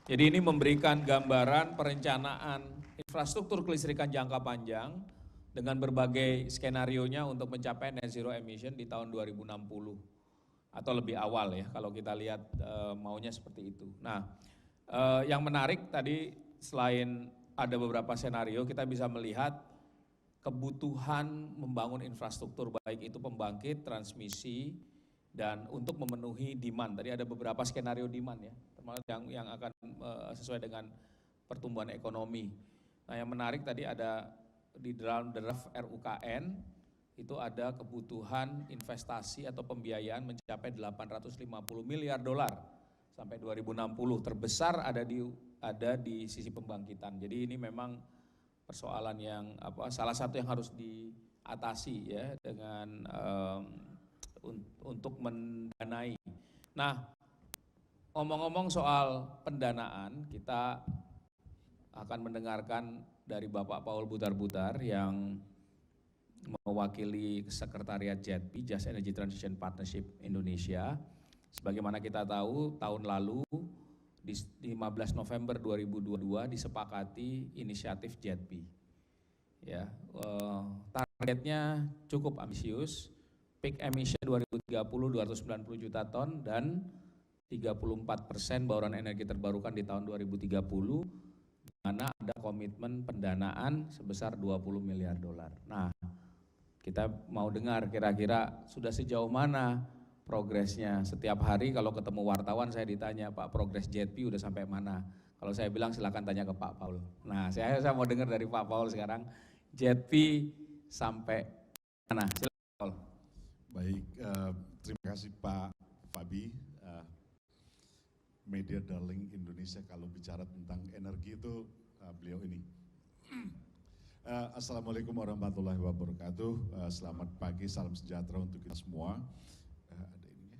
Jadi ini memberikan gambaran perencanaan infrastruktur kelistrikan jangka panjang dengan berbagai skenarionya untuk mencapai net zero emission di tahun 2060 atau lebih awal ya kalau kita lihat maunya seperti itu. Nah, yang menarik tadi selain ada beberapa skenario kita bisa melihat kebutuhan membangun infrastruktur baik itu pembangkit, transmisi dan untuk memenuhi demand. Tadi ada beberapa skenario demand ya, termasuk yang akan sesuai dengan pertumbuhan ekonomi. Nah, yang menarik tadi ada di dalam draft RUKN itu ada kebutuhan investasi atau pembiayaan mencapai 850 miliar dolar sampai 2060. Terbesar ada di sisi pembangkitan. Jadi ini memang persoalan yang salah satu yang harus diatasi ya dengan untuk mendanai. Nah, ngomong-ngomong soal pendanaan, kita akan mendengarkan dari Bapak Paul Butar-Butar yang mewakili Sekretariat JETP, Just Energy Transition Partnership Indonesia. Sebagaimana kita tahu, tahun lalu di 15 November 2022 disepakati inisiatif JETP. Ya, targetnya cukup ambisius. Peak emission 2030 290 juta ton dan 34% bauran energi terbarukan di tahun 2030, di mana ada komitmen pendanaan sebesar 20 miliar dolar. Nah, kita mau dengar kira-kira sudah sejauh mana progresnya. Setiap hari kalau ketemu wartawan saya ditanya, Pak, progres JETP udah sampai mana? Kalau saya bilang silakan tanya ke Pak Paul. Nah, saya mau dengar dari Pak Paul sekarang, JETP sampai mana? Silakan Paul. Baik, terima kasih Pak Fabi, media darling Indonesia kalau bicara tentang energi itu beliau ini. Assalamualaikum warahmatullahi wabarakatuh, selamat pagi, salam sejahtera untuk kita semua. Ada ininya.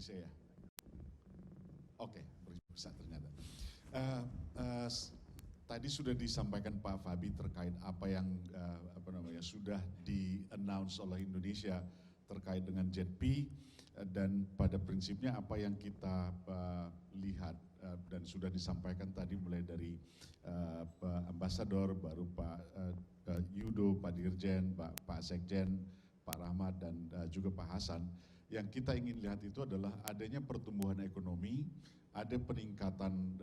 Bisa ya? Oke, bisa ternyata. Tadi sudah disampaikan Pak Fabi terkait apa yang sudah di-announce oleh Indonesia terkait dengan JETP, dan pada prinsipnya apa yang kita lihat dan sudah disampaikan tadi mulai dari Pak Ambasador, baru Pak Yudo, Pak Dirjen, Pak Sekjen, Pak Rahmat, dan juga Pak Hasan. Yang kita ingin lihat itu adalah adanya pertumbuhan ekonomi, ada peningkatan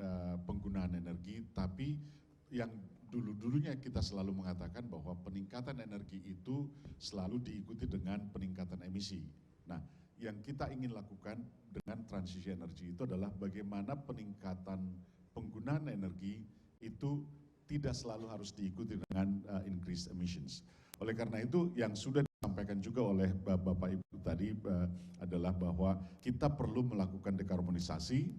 penggunaan energi, tapi yang dulu-dulunya kita selalu mengatakan bahwa peningkatan energi itu selalu diikuti dengan peningkatan emisi. Nah, yang kita ingin lakukan dengan transisi energi itu adalah bagaimana peningkatan penggunaan energi itu tidak selalu harus diikuti dengan increased emissions. Oleh karena itu yang sudah disampaikan juga oleh Bapak Ibu tadi adalah bahwa kita perlu melakukan dekarbonisasi,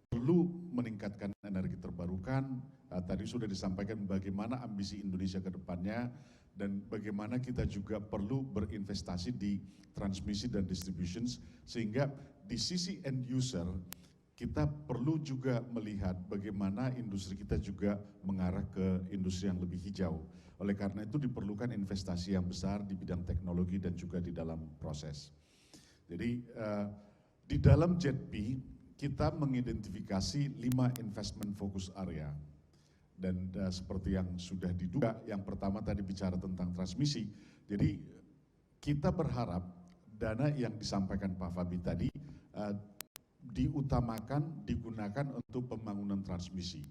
perlu meningkatkan energi terbarukan. Tadi sudah disampaikan bagaimana ambisi Indonesia ke depannya, dan bagaimana kita juga perlu berinvestasi di transmisi dan distributions, sehingga di sisi end user kita perlu juga melihat bagaimana industri kita juga mengarah ke industri yang lebih hijau. Oleh karena itu diperlukan investasi yang besar di bidang teknologi dan juga di dalam proses. Jadi di dalam JETP kita mengidentifikasi 5 investment focus area. Dan seperti yang sudah diduga, yang pertama tadi bicara tentang transmisi. Jadi kita berharap dana yang disampaikan Pak Fabi tadi diutamakan, digunakan untuk pembangunan transmisi.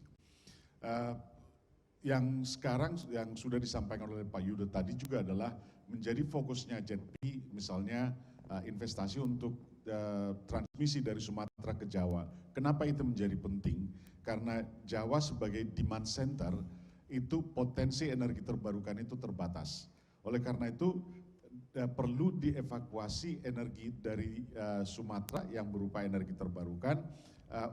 Yang sekarang yang sudah disampaikan oleh Pak Yudo tadi juga adalah menjadi fokusnya JETP, misalnya investasi untuk transmisi dari Sumatera ke Jawa. Kenapa itu menjadi penting? Karena Jawa sebagai demand center itu potensi energi terbarukan itu terbatas. Oleh karena itu perlu dievakuasi energi dari Sumatera yang berupa energi terbarukan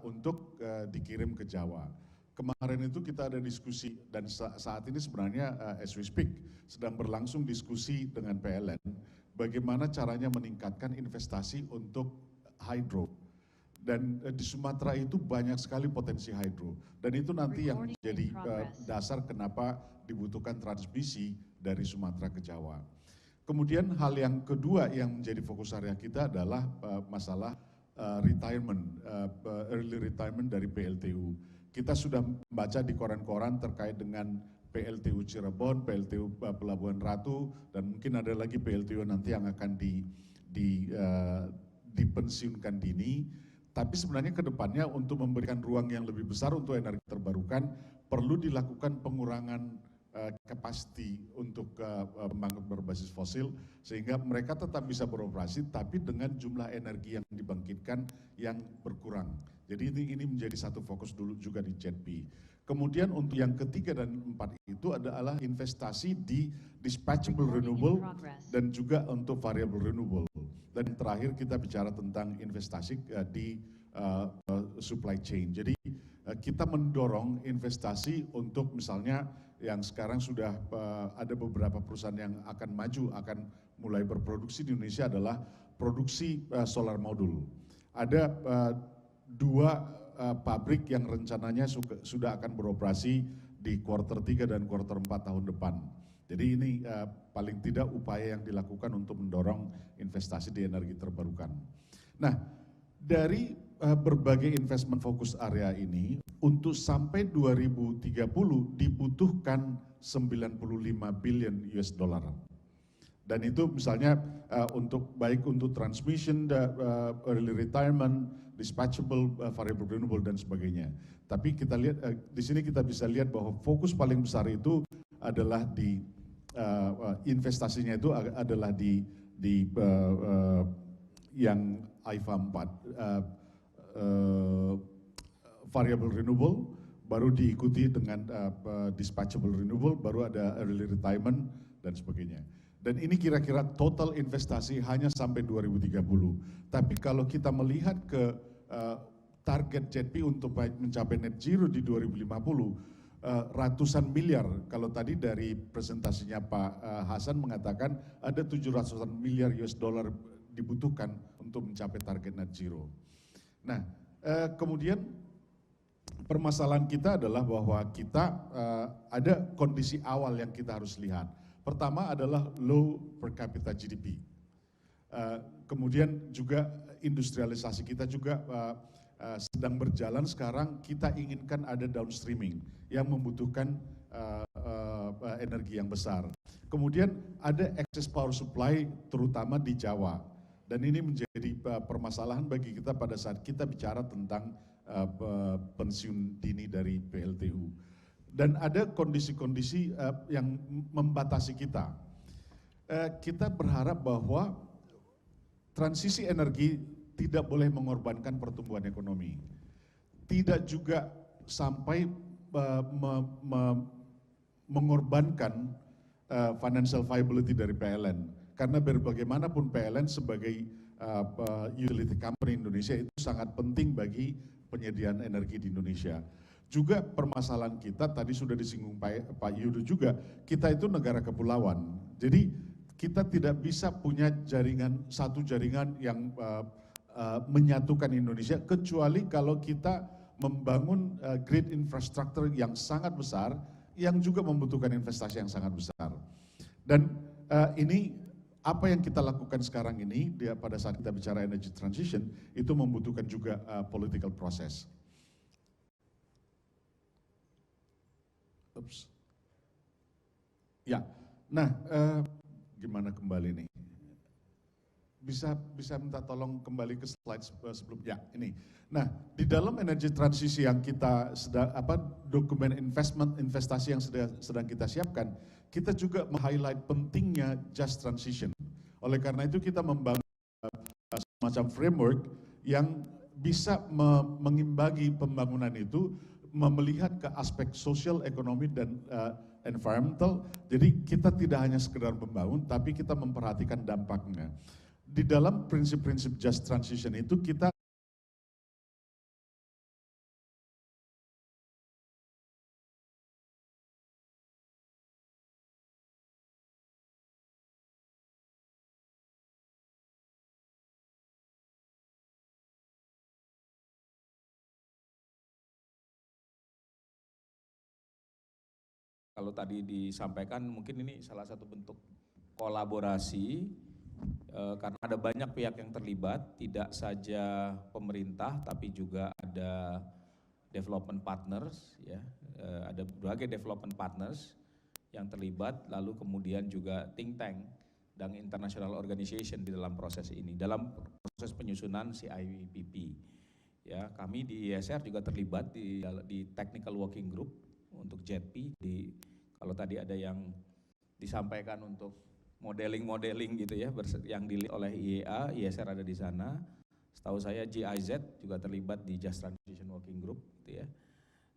untuk dikirim ke Jawa. Kemarin itu kita ada diskusi, dan saat ini sebenarnya as we speak sedang berlangsung diskusi dengan PLN bagaimana caranya meningkatkan investasi untuk hydro. Dan di Sumatera itu banyak sekali potensi hydro, dan itu nanti yang menjadi dasar kenapa dibutuhkan transmisi dari Sumatera ke Jawa. Kemudian hal yang kedua yang menjadi fokus area kita adalah masalah early retirement dari PLTU. Kita sudah membaca di koran-koran terkait dengan PLTU Cirebon, PLTU Pelabuhan Ratu, dan mungkin ada lagi PLTU nanti yang akan dipensiunkan dini. Tapi sebenarnya ke depannya untuk memberikan ruang yang lebih besar untuk energi terbarukan, perlu dilakukan pengurangan capacity untuk pembangkit berbasis fosil, sehingga mereka tetap bisa beroperasi, tapi dengan jumlah energi yang dibangkitkan yang berkurang. Jadi ini menjadi satu fokus dulu juga di JETP. Kemudian untuk yang ketiga dan empat itu adalah investasi di dispatchable renewable dan juga untuk variable renewable. Dan yang terakhir kita bicara tentang investasi di supply chain. Jadi kita mendorong investasi untuk misalnya yang sekarang sudah ada beberapa perusahaan yang akan maju, akan mulai berproduksi di Indonesia adalah produksi solar modul. Ada 2 pabrik yang rencananya sudah akan beroperasi di kuartal 3 dan kuartal 4 tahun depan. Jadi ini paling tidak upaya yang dilakukan untuk mendorong investasi di energi terbarukan. Nah, dari berbagai investment fokus area ini, untuk sampai 2030 dibutuhkan 95 billion US dollar. Dan itu misalnya baik untuk transmission, early retirement, dispatchable, variable renewable dan sebagainya. Tapi kita lihat di sini kita bisa lihat bahwa fokus paling besar itu adalah di investasinya itu adalah di yang IFA 4 variable renewable, baru diikuti dengan dispatchable renewable, baru ada early retirement dan sebagainya. Dan ini kira-kira total investasi hanya sampai 2030. Tapi kalau kita melihat ke target JETP untuk mencapai net zero di 2050, ratusan miliar. Kalau tadi dari presentasinya Pak Hasan mengatakan ada 700 miliar US dollar dibutuhkan untuk mencapai target net zero. Nah, kemudian permasalahan kita adalah bahwa kita ada kondisi awal yang kita harus lihat. Pertama adalah low per capita GDP. Kemudian juga industrialisasi kita juga sedang berjalan sekarang. Kita inginkan ada downstreaming yang membutuhkan energi yang besar. Kemudian ada excess power supply terutama di Jawa. Dan ini menjadi permasalahan bagi kita pada saat kita bicara tentang pensiun dini dari PLTU. Dan ada kondisi-kondisi yang membatasi kita. Kita berharap bahwa transisi energi tidak boleh mengorbankan pertumbuhan ekonomi. Tidak juga sampai mengorbankan financial viability dari PLN. Karena bagaimanapun PLN sebagai utility company Indonesia itu sangat penting bagi penyediaan energi di Indonesia. Juga permasalahan kita, tadi sudah disinggung Pak Yudo juga, kita itu negara kepulauan. Jadi kita tidak bisa punya satu jaringan yang menyatukan Indonesia, kecuali kalau kita membangun grid infrastructure yang sangat besar, yang juga membutuhkan investasi yang sangat besar. Dan ini apa yang kita lakukan sekarang ini, pada saat kita bicara energy transition, itu membutuhkan juga political process. Oops. Ya, nah gimana kembali nih? Bisa minta tolong kembali ke slide sebelumnya. Ini. Nah, di dalam energy transisi yang kita dokumen investasi yang sedang kita siapkan, kita juga meng-highlight pentingnya just transition. Oleh karena itu kita membangun semacam framework yang bisa mengimbangi pembangunan itu, melihat ke aspek sosial, ekonomi, dan environmental. Jadi kita tidak hanya sekedar membangun, tapi kita memperhatikan dampaknya. Di dalam prinsip-prinsip just transition itu kita kalau tadi disampaikan mungkin ini salah satu bentuk kolaborasi karena ada banyak pihak yang terlibat, tidak saja pemerintah tapi juga ada development partners, ya, ada berbagai development partners yang terlibat, lalu kemudian juga think tank dan international organization di dalam proses ini, dalam proses penyusunan CIPP. Ya, kami di IESR juga terlibat di technical working group untuk JETP. Kalau tadi ada yang disampaikan untuk modeling gitu ya, yang dilihat oleh IEA, IESR ada di sana. Setahu saya GIZ juga terlibat di Just Transition Working Group, gitu ya.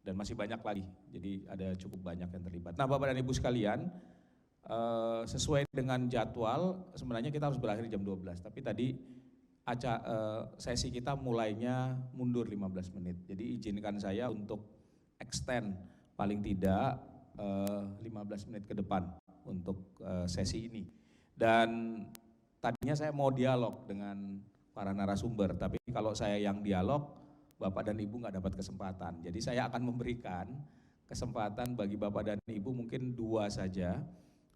Dan masih banyak lagi, jadi ada cukup banyak yang terlibat. Nah, Bapak dan Ibu sekalian, sesuai dengan jadwal, sebenarnya kita harus berakhir jam 12, tapi tadi sesi kita mulainya mundur 15 menit. Jadi izinkan saya untuk extend paling tidak 15 menit ke depan untuk sesi ini. Dan tadinya saya mau dialog dengan para narasumber, tapi kalau saya yang dialog, Bapak dan Ibu nggak dapat kesempatan. Jadi saya akan memberikan kesempatan bagi Bapak dan Ibu mungkin 2 saja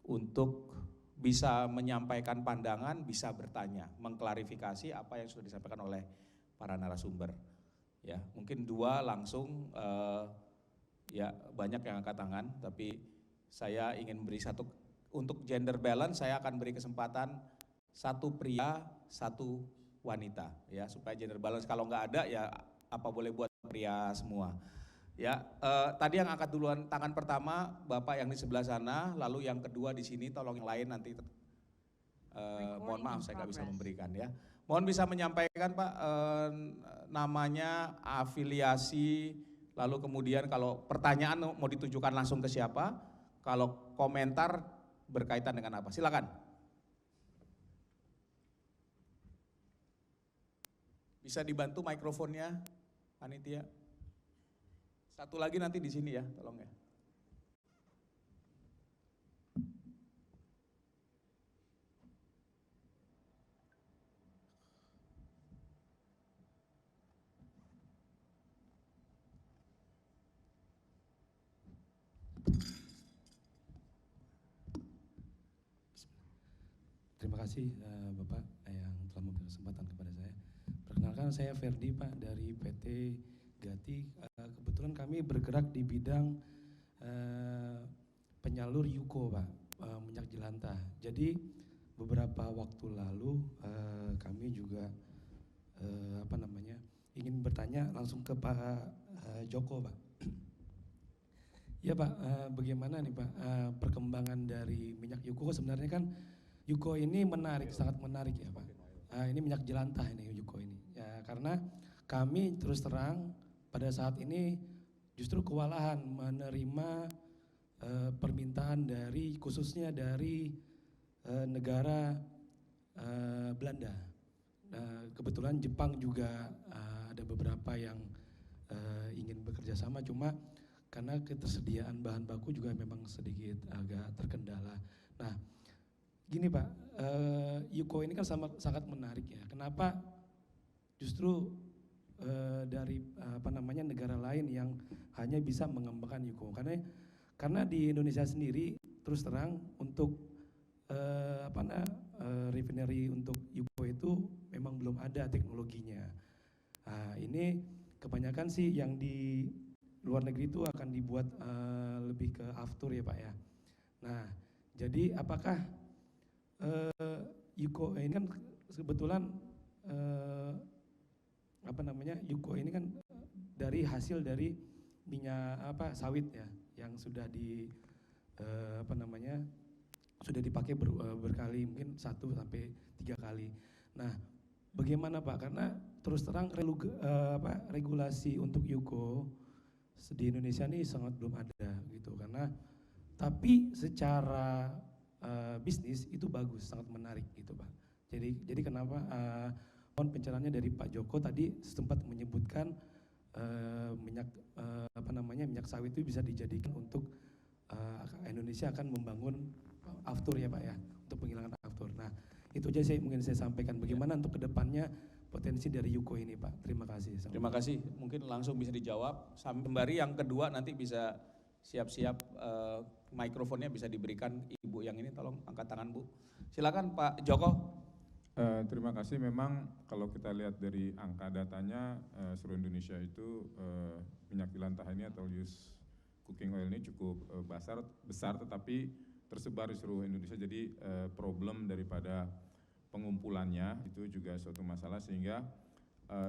untuk bisa menyampaikan pandangan, bisa bertanya, mengklarifikasi apa yang sudah disampaikan oleh para narasumber. Ya, mungkin 2 langsung. Ya, banyak yang angkat tangan, tapi saya ingin beri satu, untuk gender balance saya akan beri kesempatan 1 pria, 1 wanita, ya, supaya gender balance. Kalau nggak ada ya apa boleh buat pria semua. Ya, tadi yang angkat duluan tangan pertama Bapak yang di sebelah sana, lalu yang kedua di sini, tolong yang lain nanti. Mohon maaf saya nggak bisa memberikan ya. Mohon bisa menyampaikan Pak namanya, afiliasi. Lalu kemudian kalau pertanyaan mau ditujukan langsung ke siapa, kalau komentar berkaitan dengan apa, silakan. Bisa dibantu mikrofonnya, panitia. Satu lagi nanti di sini ya, tolong ya. kasih Bapak yang telah memberi kesempatan kepada saya. Perkenalkan, saya Ferdi Pak dari PT Gati. Kebetulan kami bergerak di bidang penyalur Yuko Pak, minyak jelantah. Jadi beberapa waktu lalu kami juga ingin bertanya langsung ke Pak Joko Pak. Ya Pak, bagaimana nih Pak perkembangan dari minyak Yuko? Sebenarnya kan Yuko ini menarik, sangat menarik ya Pak. Ini minyak jelantah ini Yuko ini. Ya, karena kami terus terang pada saat ini justru kewalahan menerima permintaan dari khususnya dari negara Belanda. Kebetulan Jepang juga ada beberapa yang ingin bekerja sama, cuma karena ketersediaan bahan baku juga memang sedikit agak terkendala. Nah, gini Pak, Yuko ini kan sangat menarik ya. Kenapa justru dari negara lain yang hanya bisa mengembangkan Yuko? Karena di Indonesia sendiri terus terang untuk refinery untuk Yuko itu memang belum ada teknologinya. Nah, ini kebanyakan sih yang di luar negeri itu akan dibuat lebih ke aftur ya Pak ya. Nah, jadi apakah Yuko ini kan kebetulan Yuko ini kan dari hasil dari minyak sawit ya yang sudah sudah dipakai berkali, mungkin 1 sampai 3 kali. Nah, bagaimana Pak? Karena terus terang regulasi untuk Yuko di Indonesia ini sangat belum ada gitu. Tapi secara bisnis itu bagus, sangat menarik gitu Pak. Jadi kenapa pencerahannya dari Pak Joko tadi sempat menyebutkan minyak sawit itu bisa dijadikan untuk Indonesia akan membangun aftur ya Pak ya, untuk penghilangan aftur. Nah, itu aja mungkin saya sampaikan bagaimana untuk kedepannya potensi dari Yuko ini Pak. Terima kasih. Terima kasih, mungkin langsung bisa dijawab. Sembari yang kedua nanti bisa siap-siap mikrofonnya bisa diberikan Ibu yang ini, tolong angkat tangan Bu. Silakan Pak Joko. Terima kasih. Memang kalau kita lihat dari angka datanya seluruh Indonesia itu minyak jelantah ini atau used cooking oil ini cukup besar tetapi tersebar di seluruh Indonesia. Jadi problem daripada pengumpulannya itu juga suatu masalah, sehingga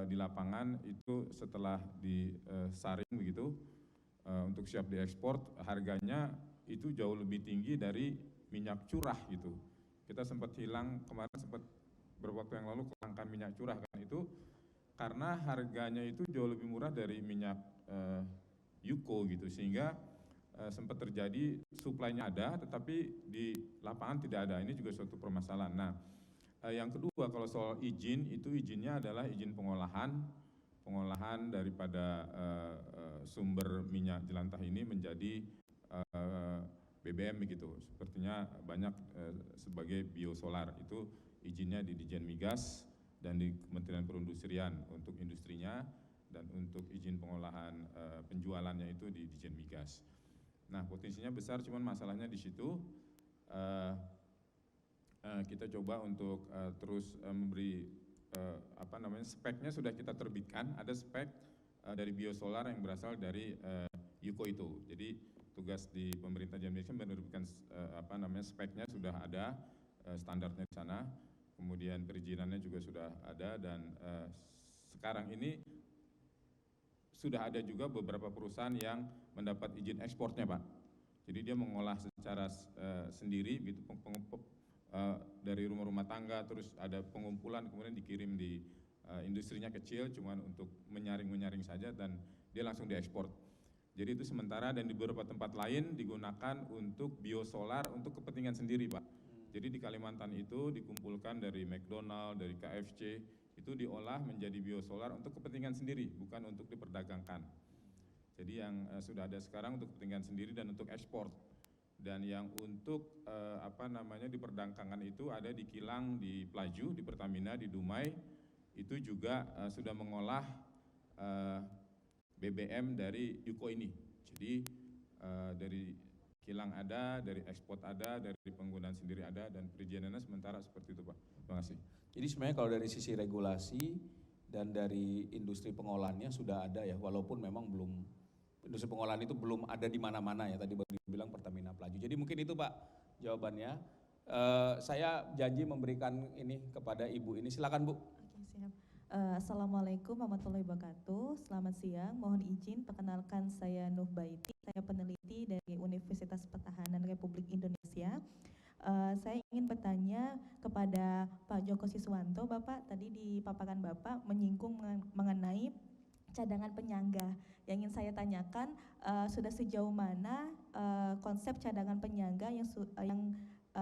di lapangan itu setelah disaring begitu untuk siap diekspor, harganya itu jauh lebih tinggi dari minyak curah gitu. Kita sempat beberapa waktu yang lalu kelangkaan minyak curah kan, itu karena harganya itu jauh lebih murah dari minyak Yuko gitu, sehingga sempat terjadi supply-nya ada tetapi di lapangan tidak ada. Ini juga suatu permasalahan. Nah, yang kedua kalau soal izin, itu izinnya adalah izin pengolahan daripada sumber minyak jelantah ini menjadi BBM begitu. Sepertinya banyak sebagai biosolar, itu izinnya di Dijen Migas dan di Kementerian Perindustrian untuk industrinya, dan untuk izin pengolahan penjualannya itu di Dijen Migas. Nah, potensinya besar, cuman masalahnya di situ kita coba untuk terus memberi speknya sudah kita terbitkan. Ada spek dari biosolar yang berasal dari Yuko itu. Jadi tugas di pemerintah Indonesia menerbitkan speknya sudah ada, standarnya di sana. Kemudian perizinannya juga sudah ada, dan sekarang ini sudah ada juga beberapa perusahaan yang mendapat izin ekspornya Pak. Jadi dia mengolah secara sendiri gitu, dari rumah-rumah tangga, terus ada pengumpulan kemudian dikirim di industrinya kecil, cuman untuk menyaring saja, dan dia langsung diekspor. Jadi itu sementara, dan di beberapa tempat lain digunakan untuk biosolar untuk kepentingan sendiri Pak. Jadi di Kalimantan itu dikumpulkan dari McDonald, dari KFC, itu diolah menjadi biosolar untuk kepentingan sendiri, bukan untuk diperdagangkan. Jadi yang sudah ada sekarang untuk kepentingan sendiri dan untuk ekspor. Dan yang untuk diperdagangkan itu ada di kilang di Pelaju, di Pertamina, di Dumai, itu juga sudah mengolah BBM dari Yuko ini. Jadi dari kilang ada, dari ekspor ada, dari penggunaan sendiri ada, dan perizinannya sementara seperti itu Pak. Terima kasih. Jadi sebenarnya kalau dari sisi regulasi dan dari industri pengolahannya sudah ada ya, walaupun memang belum, industri pengolahan itu belum ada di mana-mana ya, tadi baru dibilang Pertamina Pelaju. Jadi mungkin itu Pak jawabannya. Saya janji memberikan ini kepada Ibu ini, silakan Bu. Oke, siap. Assalamualaikum warahmatullahi wabarakatuh. Selamat siang, mohon izin perkenalkan saya Nuh Baiti, saya peneliti dari Universitas Pertahanan Republik Indonesia. Saya ingin bertanya kepada Pak Joko Siswanto. Bapak tadi di paparan Bapak menyinggung mengenai cadangan penyangga. Yang ingin saya tanyakan, sudah sejauh mana konsep cadangan penyangga yang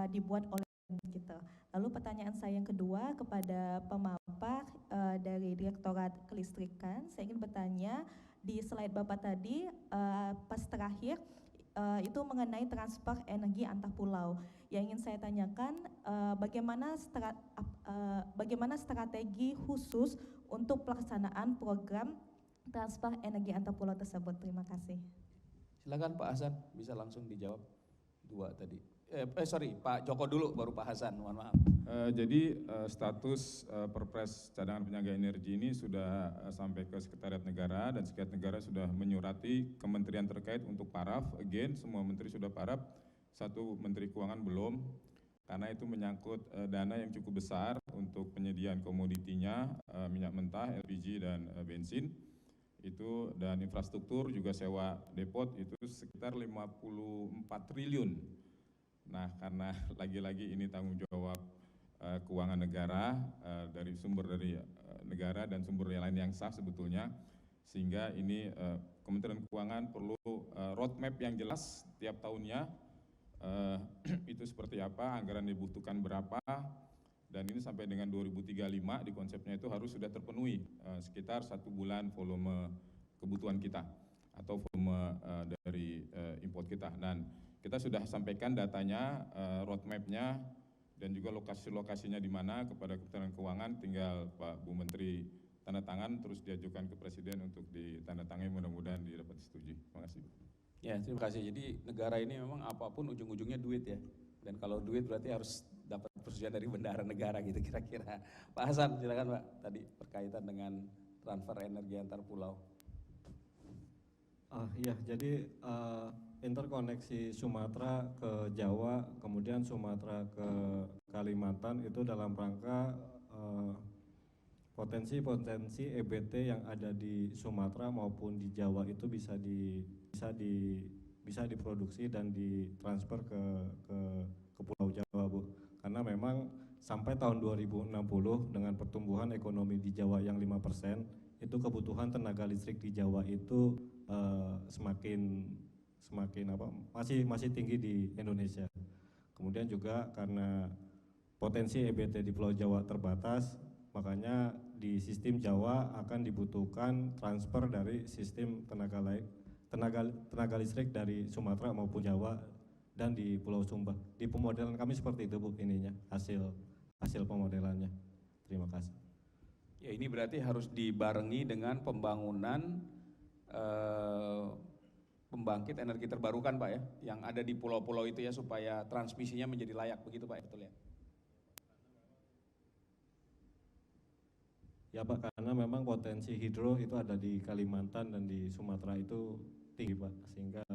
dibuat oleh gitu. Lalu pertanyaan saya yang kedua kepada pemapar dari Direktorat Kelistrikan, saya ingin bertanya di slide Bapak tadi pas terakhir itu mengenai transfer energi antar pulau. Yang ingin saya tanyakan bagaimana strategi khusus untuk pelaksanaan program transfer energi antar pulau tersebut. Terima kasih. Silakan Pak Hasan, bisa langsung dijawab dua tadi. Pak Joko dulu, baru Pak Hasan, mohon maaf. Jadi status Perpres cadangan penyangga energi ini sudah sampai ke Sekretariat Negara, dan Sekretariat Negara sudah menyurati kementerian terkait untuk paraf. Again, semua menteri sudah paraf, satu Menteri Keuangan belum, karena itu menyangkut dana yang cukup besar untuk penyediaan komoditinya, minyak mentah, LPG dan bensin. Itu dan infrastruktur juga sewa depot itu sekitar 54 triliun. Nah, karena lagi-lagi ini tanggung jawab keuangan negara dari sumber dari negara dan sumber lain yang sah sebetulnya, sehingga ini Kementerian Keuangan perlu roadmap yang jelas tiap tahunnya itu seperti apa, anggaran dibutuhkan berapa, dan ini sampai dengan 2035 di konsepnya itu harus sudah terpenuhi sekitar 1 bulan volume kebutuhan kita atau volume dari import kita. Dan kita sudah sampaikan datanya, roadmap-nya, dan juga lokasi-lokasinya di mana kepada Kementerian Keuangan, tinggal Pak Bu Menteri tanda tangan, terus diajukan ke Presiden untuk ditandatangani, mudah-mudahan dapat disetujui. Terima kasih. Ya, terima kasih. Jadi negara ini memang apapun ujung-ujungnya duit ya, dan kalau duit berarti harus dapat persetujuan dari bendahara negara gitu kira-kira. Pak Hasan, silakan Pak, tadi berkaitan dengan transfer energi antar pulau. Iya, jadi interkoneksi Sumatera ke Jawa, kemudian Sumatera ke Kalimantan itu dalam rangka potensi-potensi EBT yang ada di Sumatera maupun di Jawa itu bisa diproduksi dan ditransfer ke Pulau Jawa, Bu. Karena memang sampai tahun 2060 dengan pertumbuhan ekonomi di Jawa yang 5%, itu kebutuhan tenaga listrik di Jawa itu masih tinggi di Indonesia. Kemudian juga karena potensi EBT di Pulau Jawa terbatas, makanya di sistem Jawa akan dibutuhkan transfer dari sistem tenaga listrik dari Sumatera maupun Jawa dan di Pulau Sumba. Di pemodelan kami seperti itu, Bu, ininya hasil pemodelannya. Terima kasih. Ya, ini berarti harus dibarengi dengan pembangunan pembangkit energi terbarukan Pak ya, yang ada di pulau-pulau itu ya, supaya transmisinya menjadi layak, begitu Pak, betul ya? Ya Pak, karena memang potensi hidro itu ada di Kalimantan dan di Sumatera itu tinggi Pak, sehingga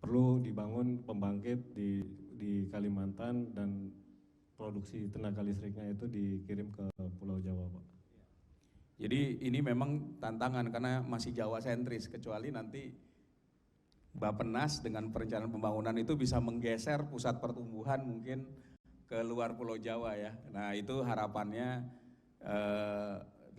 perlu dibangun pembangkit di Kalimantan dan produksi tenaga listriknya itu dikirim ke Pulau Jawa Pak. Jadi ini memang tantangan karena masih Jawa sentris, kecuali nanti Bappenas dengan perencanaan pembangunan itu bisa menggeser pusat pertumbuhan mungkin ke luar Pulau Jawa ya. Nah itu harapannya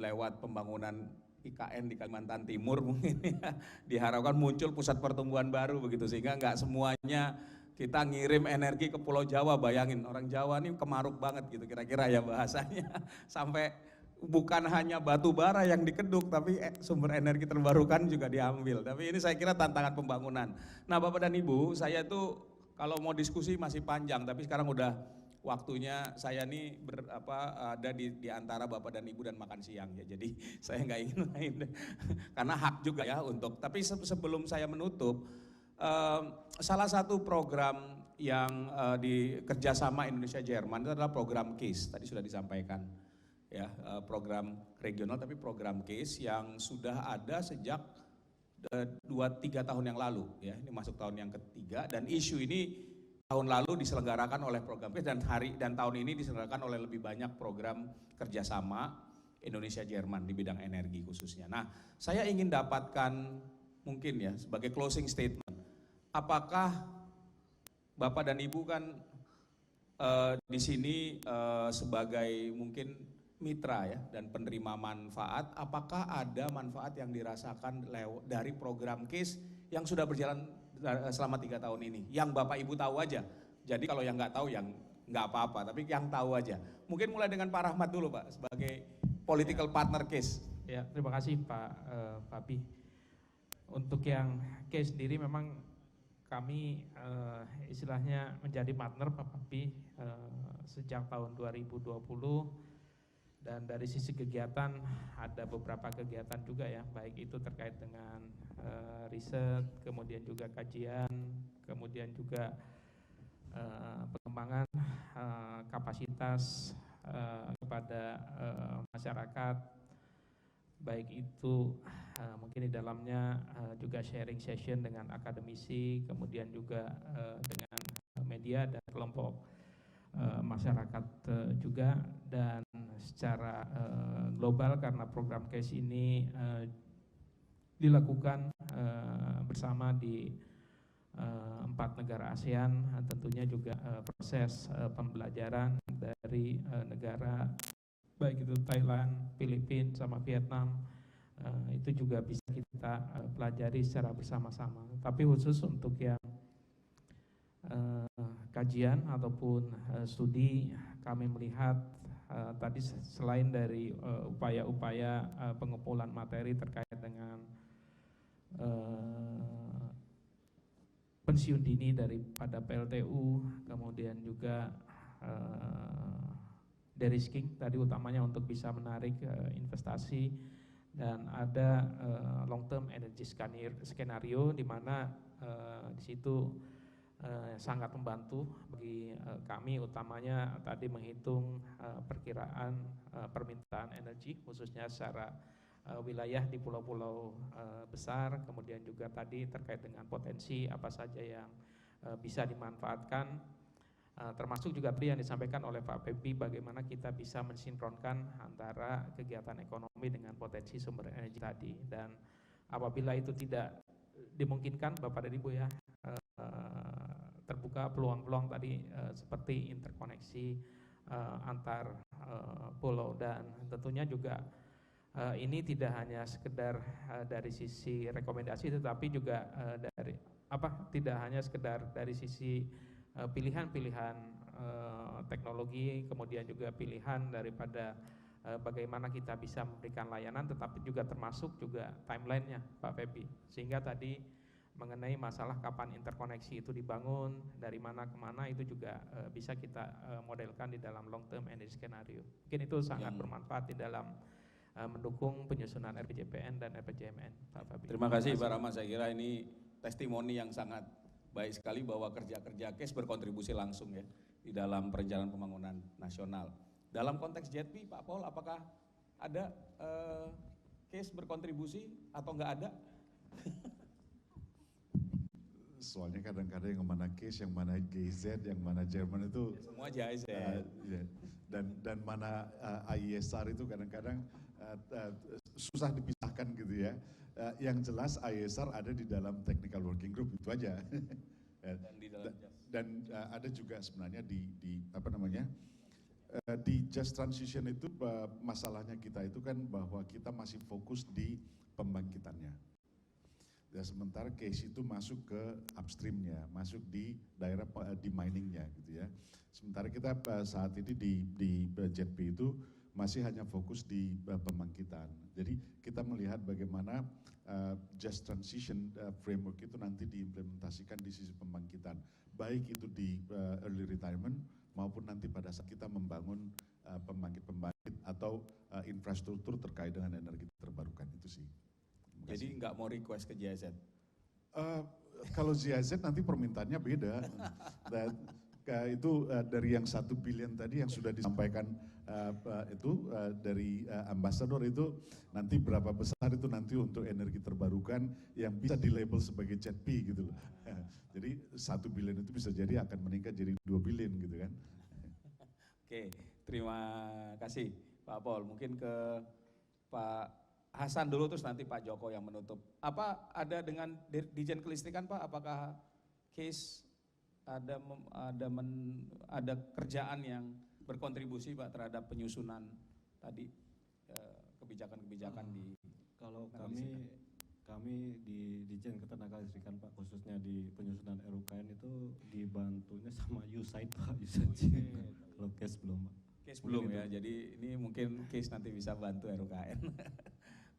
lewat pembangunan IKN di Kalimantan Timur mungkin ya, diharapkan muncul pusat pertumbuhan baru begitu, sehingga nggak semuanya kita ngirim energi ke Pulau Jawa. Bayangin orang Jawa ini kemaruk banget gitu kira-kira ya bahasanya, sampai bukan hanya batu bara yang dikeduk, tapi sumber energi terbarukan juga diambil. Tapi ini saya kira tantangan pembangunan. Nah Bapak dan Ibu, saya tuh kalau mau diskusi masih panjang, tapi sekarang udah waktunya saya nih ada di antara Bapak dan Ibu dan makan siang ya. Jadi saya nggak ingin lain karena hak juga ya untuk. Tapi sebelum saya menutup, salah satu program yang di kerjasama Indonesia Jerman itu adalah program KIS. Tadi sudah disampaikan ya, program regional tapi program KIS yang sudah ada sejak 2-3 tahun yang lalu ya. Ini masuk tahun yang ketiga dan isu ini tahun lalu diselenggarakan oleh program KIS dan tahun ini diselenggarakan oleh lebih banyak program kerjasama Indonesia Jerman di bidang energi khususnya. Nah, saya ingin dapatkan mungkin ya sebagai closing statement, apakah Bapak dan Ibu kan di sini sebagai mungkin mitra ya dan penerima manfaat, apakah ada manfaat yang dirasakan dari program KIS yang sudah berjalan selama 3 tahun ini, yang Bapak Ibu tahu aja. Jadi kalau yang nggak tahu yang nggak apa-apa, tapi yang tahu aja. Mungkin mulai dengan Pak Rahmat dulu Pak, sebagai political partner KIS. Ya, terima kasih Pak Fabi. Untuk yang KIS sendiri memang kami istilahnya menjadi partner Pak Fabi sejak tahun 2020. Dan dari sisi kegiatan ada beberapa kegiatan juga ya, baik itu terkait dengan riset, kemudian juga kajian, kemudian juga pengembangan kapasitas kepada masyarakat, baik itu mungkin di dalamnya juga sharing session dengan akademisi, kemudian juga dengan media dan kelompok masyarakat juga, dan secara global karena program KIS ini dilakukan bersama di 4 negara ASEAN, tentunya juga proses pembelajaran dari negara baik itu Thailand, Filipina sama Vietnam itu juga bisa kita pelajari secara bersama-sama. Tapi khusus untuk yang kajian ataupun studi, kami melihat tadi selain dari upaya-upaya pengumpulan materi terkait dengan pensiun dini daripada PLTU, kemudian juga de-risking tadi utamanya untuk bisa menarik investasi, dan ada long term energy skenario di mana di situ sangat membantu bagi kami, utamanya tadi menghitung perkiraan permintaan energi khususnya secara wilayah di pulau-pulau besar, kemudian juga tadi terkait dengan potensi apa saja yang bisa dimanfaatkan, termasuk juga tadi yang disampaikan oleh Pak Pepi, bagaimana kita bisa mensinkronkan antara kegiatan ekonomi dengan potensi sumber energi tadi. Dan apabila itu tidak dimungkinkan Bapak dan Ibu ya, terbuka peluang-peluang tadi seperti interkoneksi antar pulau, dan tentunya juga ini tidak hanya sekedar dari sisi rekomendasi, tetapi juga tidak hanya sekedar dari sisi pilihan-pilihan teknologi, kemudian juga pilihan daripada bagaimana kita bisa memberikan layanan, tetapi juga termasuk juga timelinenya Pak Febi, sehingga tadi mengenai masalah kapan interkoneksi itu dibangun, dari mana ke mana, itu juga bisa kita modelkan di dalam long term energy scenario. Mungkin itu sangat bermanfaat di dalam mendukung penyusunan RPJPN dan RPJMN, Pak Fabi. Terima kasih Pak Rahmat, saya kira ini testimoni yang sangat baik sekali bahwa kerja-kerja KIS berkontribusi langsung ya di dalam perencanaan pembangunan nasional. Dalam konteks JETP, Pak Paul, apakah ada KIS berkontribusi atau enggak ada? Soalnya kadang-kadang yang mana KIS, yang mana GZ, yang mana Jerman itu semua JIZ. Dan mana IESR itu kadang-kadang susah dipisahkan gitu ya. Yang jelas IESR ada di dalam technical working group itu aja. Dan ada juga sebenarnya di just transition itu masalahnya kita itu kan bahwa kita masih fokus di pembangkitannya. Dan sementara case itu masuk ke upstreamnya, masuk di daerah di miningnya gitu ya. Sementara kita saat ini di JETP itu masih hanya fokus di pembangkitan. Jadi kita melihat bagaimana just transition framework itu nanti diimplementasikan di sisi pembangkitan, baik itu di early retirement maupun nanti pada saat kita membangun pembangkit-pembangkit atau infrastruktur terkait dengan energi terbarukan itu sih. Jadi nggak mau request ke GIZ? Kalau GIZ nanti permintaannya beda. Dan, itu dari yang 1 billion tadi yang sudah disampaikan dari ambasador itu nanti berapa besar itu nanti untuk energi terbarukan yang bisa dilabel sebagai ZP gitu loh. Jadi 1 billion itu bisa jadi akan meningkat jadi 2 billion gitu kan. Oke, terima kasih Pak Paul. Mungkin ke Pak Hasan dulu terus nanti Pak Joko yang menutup. Apa ada dengan Dirjen Kelistrikan Pak? Apakah case ada kerjaan yang berkontribusi Pak terhadap penyusunan tadi kebijakan-kebijakan di kalau kami di Dirjen Ketenagalistrikan Pak, khususnya di penyusunan RUKN itu dibantunya sama USAID Pak, USAID. Kalau case belum Pak. Case belum ya, jadi ini mungkin case nanti bisa bantu RUKN.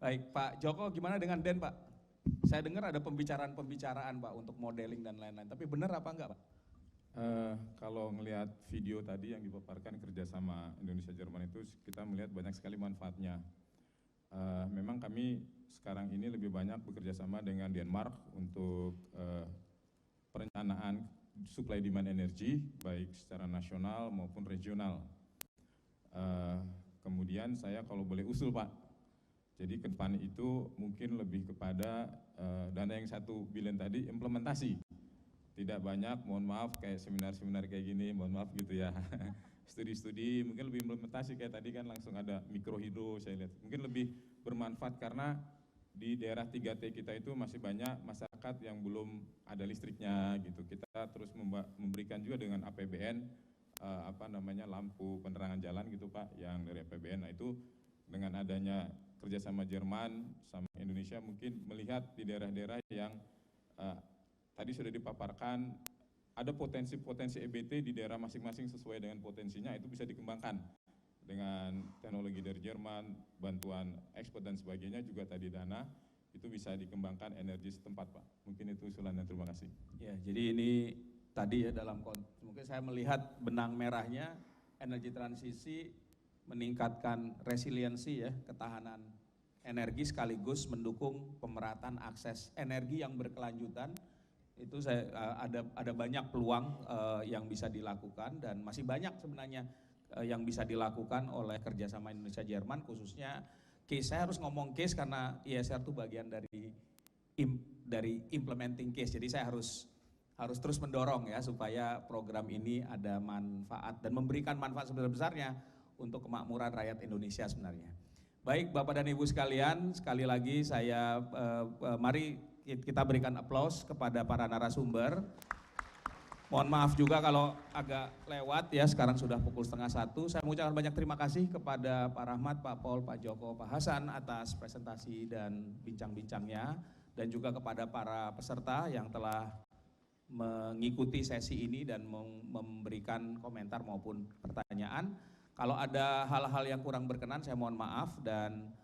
Baik, Pak Joko gimana dengan Den Pak? Saya dengar ada pembicaraan Pak untuk modeling dan lain-lain, tapi benar apa enggak Pak? Kalau melihat video tadi yang dipaparkan kerjasama Indonesia-Jerman itu kita melihat banyak sekali manfaatnya. Memang kami sekarang ini lebih banyak bekerjasama dengan Denmark untuk perencanaan supply demand energi baik secara nasional maupun regional. Kemudian saya kalau boleh usul Pak, jadi ke depan itu mungkin lebih kepada dana yang 1 billion tadi implementasi. Tidak banyak, mohon maaf kayak seminar-seminar kayak gini, mohon maaf gitu ya. Studi-studi mungkin lebih implementasi kayak tadi kan langsung ada mikrohidro saya lihat. Mungkin lebih bermanfaat karena di daerah 3T kita itu masih banyak masyarakat yang belum ada listriknya gitu. Kita terus memberikan juga dengan APBN lampu penerangan jalan gitu Pak yang dari APBN. Nah itu dengan adanya kerjasama Jerman sama Indonesia mungkin melihat di daerah-daerah yang tadi sudah dipaparkan ada potensi-potensi EBT di daerah masing-masing sesuai dengan potensinya, itu bisa dikembangkan dengan teknologi dari Jerman, bantuan ekspor dan sebagainya juga tadi dana itu bisa dikembangkan energi setempat Pak. Mungkin itu usulannya, terima kasih. Ya, jadi ini tadi ya mungkin saya melihat benang merahnya energi transisi meningkatkan resiliensi ya, ketahanan energi sekaligus mendukung pemerataan akses energi yang berkelanjutan. Itu ada banyak peluang yang bisa dilakukan dan masih banyak sebenarnya yang bisa dilakukan oleh kerjasama Indonesia-Jerman khususnya case. Saya harus ngomong case karena ISR itu bagian dari implementing case. Jadi saya harus terus mendorong ya supaya program ini ada manfaat dan memberikan manfaat sebesar-besarnya untuk kemakmuran rakyat Indonesia sebenarnya. Baik Bapak dan Ibu sekalian, sekali lagi saya mari kita berikan aplaus kepada para narasumber. Mohon maaf juga kalau agak lewat ya, sekarang sudah pukul 12:30. Saya mengucapkan banyak terima kasih kepada Pak Rahmat, Pak Paul, Pak Joko, Pak Hasan atas presentasi dan bincang-bincangnya, dan juga kepada para peserta yang telah mengikuti sesi ini dan memberikan komentar maupun pertanyaan. Kalau ada hal-hal yang kurang berkenan saya mohon maaf, dan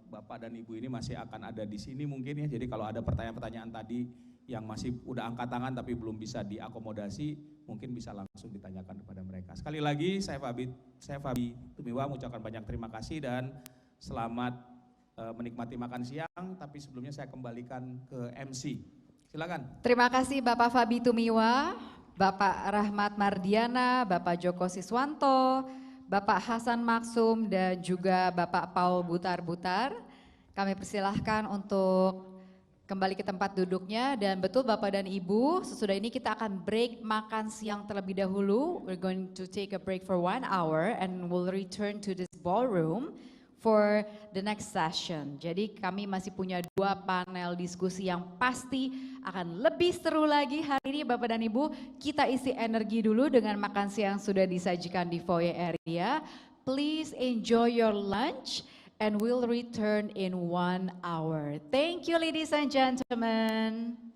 Bapak dan Ibu ini masih akan ada di sini mungkin ya. Jadi kalau ada pertanyaan-pertanyaan tadi yang masih udah angkat tangan tapi belum bisa diakomodasi, mungkin bisa langsung ditanyakan kepada mereka. Sekali lagi saya Fabi Tumiwa mengucapkan banyak terima kasih dan selamat menikmati makan siang. Tapi sebelumnya saya kembalikan ke MC. Silakan. Terima kasih Bapak Fabi Tumiwa, Bapak Rahmat Mardiana, Bapak Joko Siswanto, Bapak Hasan Maksum, dan juga Bapak Paul Butar-Butar. Kami persilahkan untuk kembali ke tempat duduknya, dan betul Bapak dan Ibu, sesudah ini kita akan break makan siang terlebih dahulu. We're going to take a break for 1 hour and we'll return to this ballroom for the next session. Jadi kami masih punya 2 panel diskusi yang pasti akan lebih seru lagi hari ini Bapak dan Ibu. Kita isi energi dulu dengan makan siang sudah disajikan di foyer area. Please enjoy your lunch and we'll return in 1 hour. Thank you ladies and gentlemen.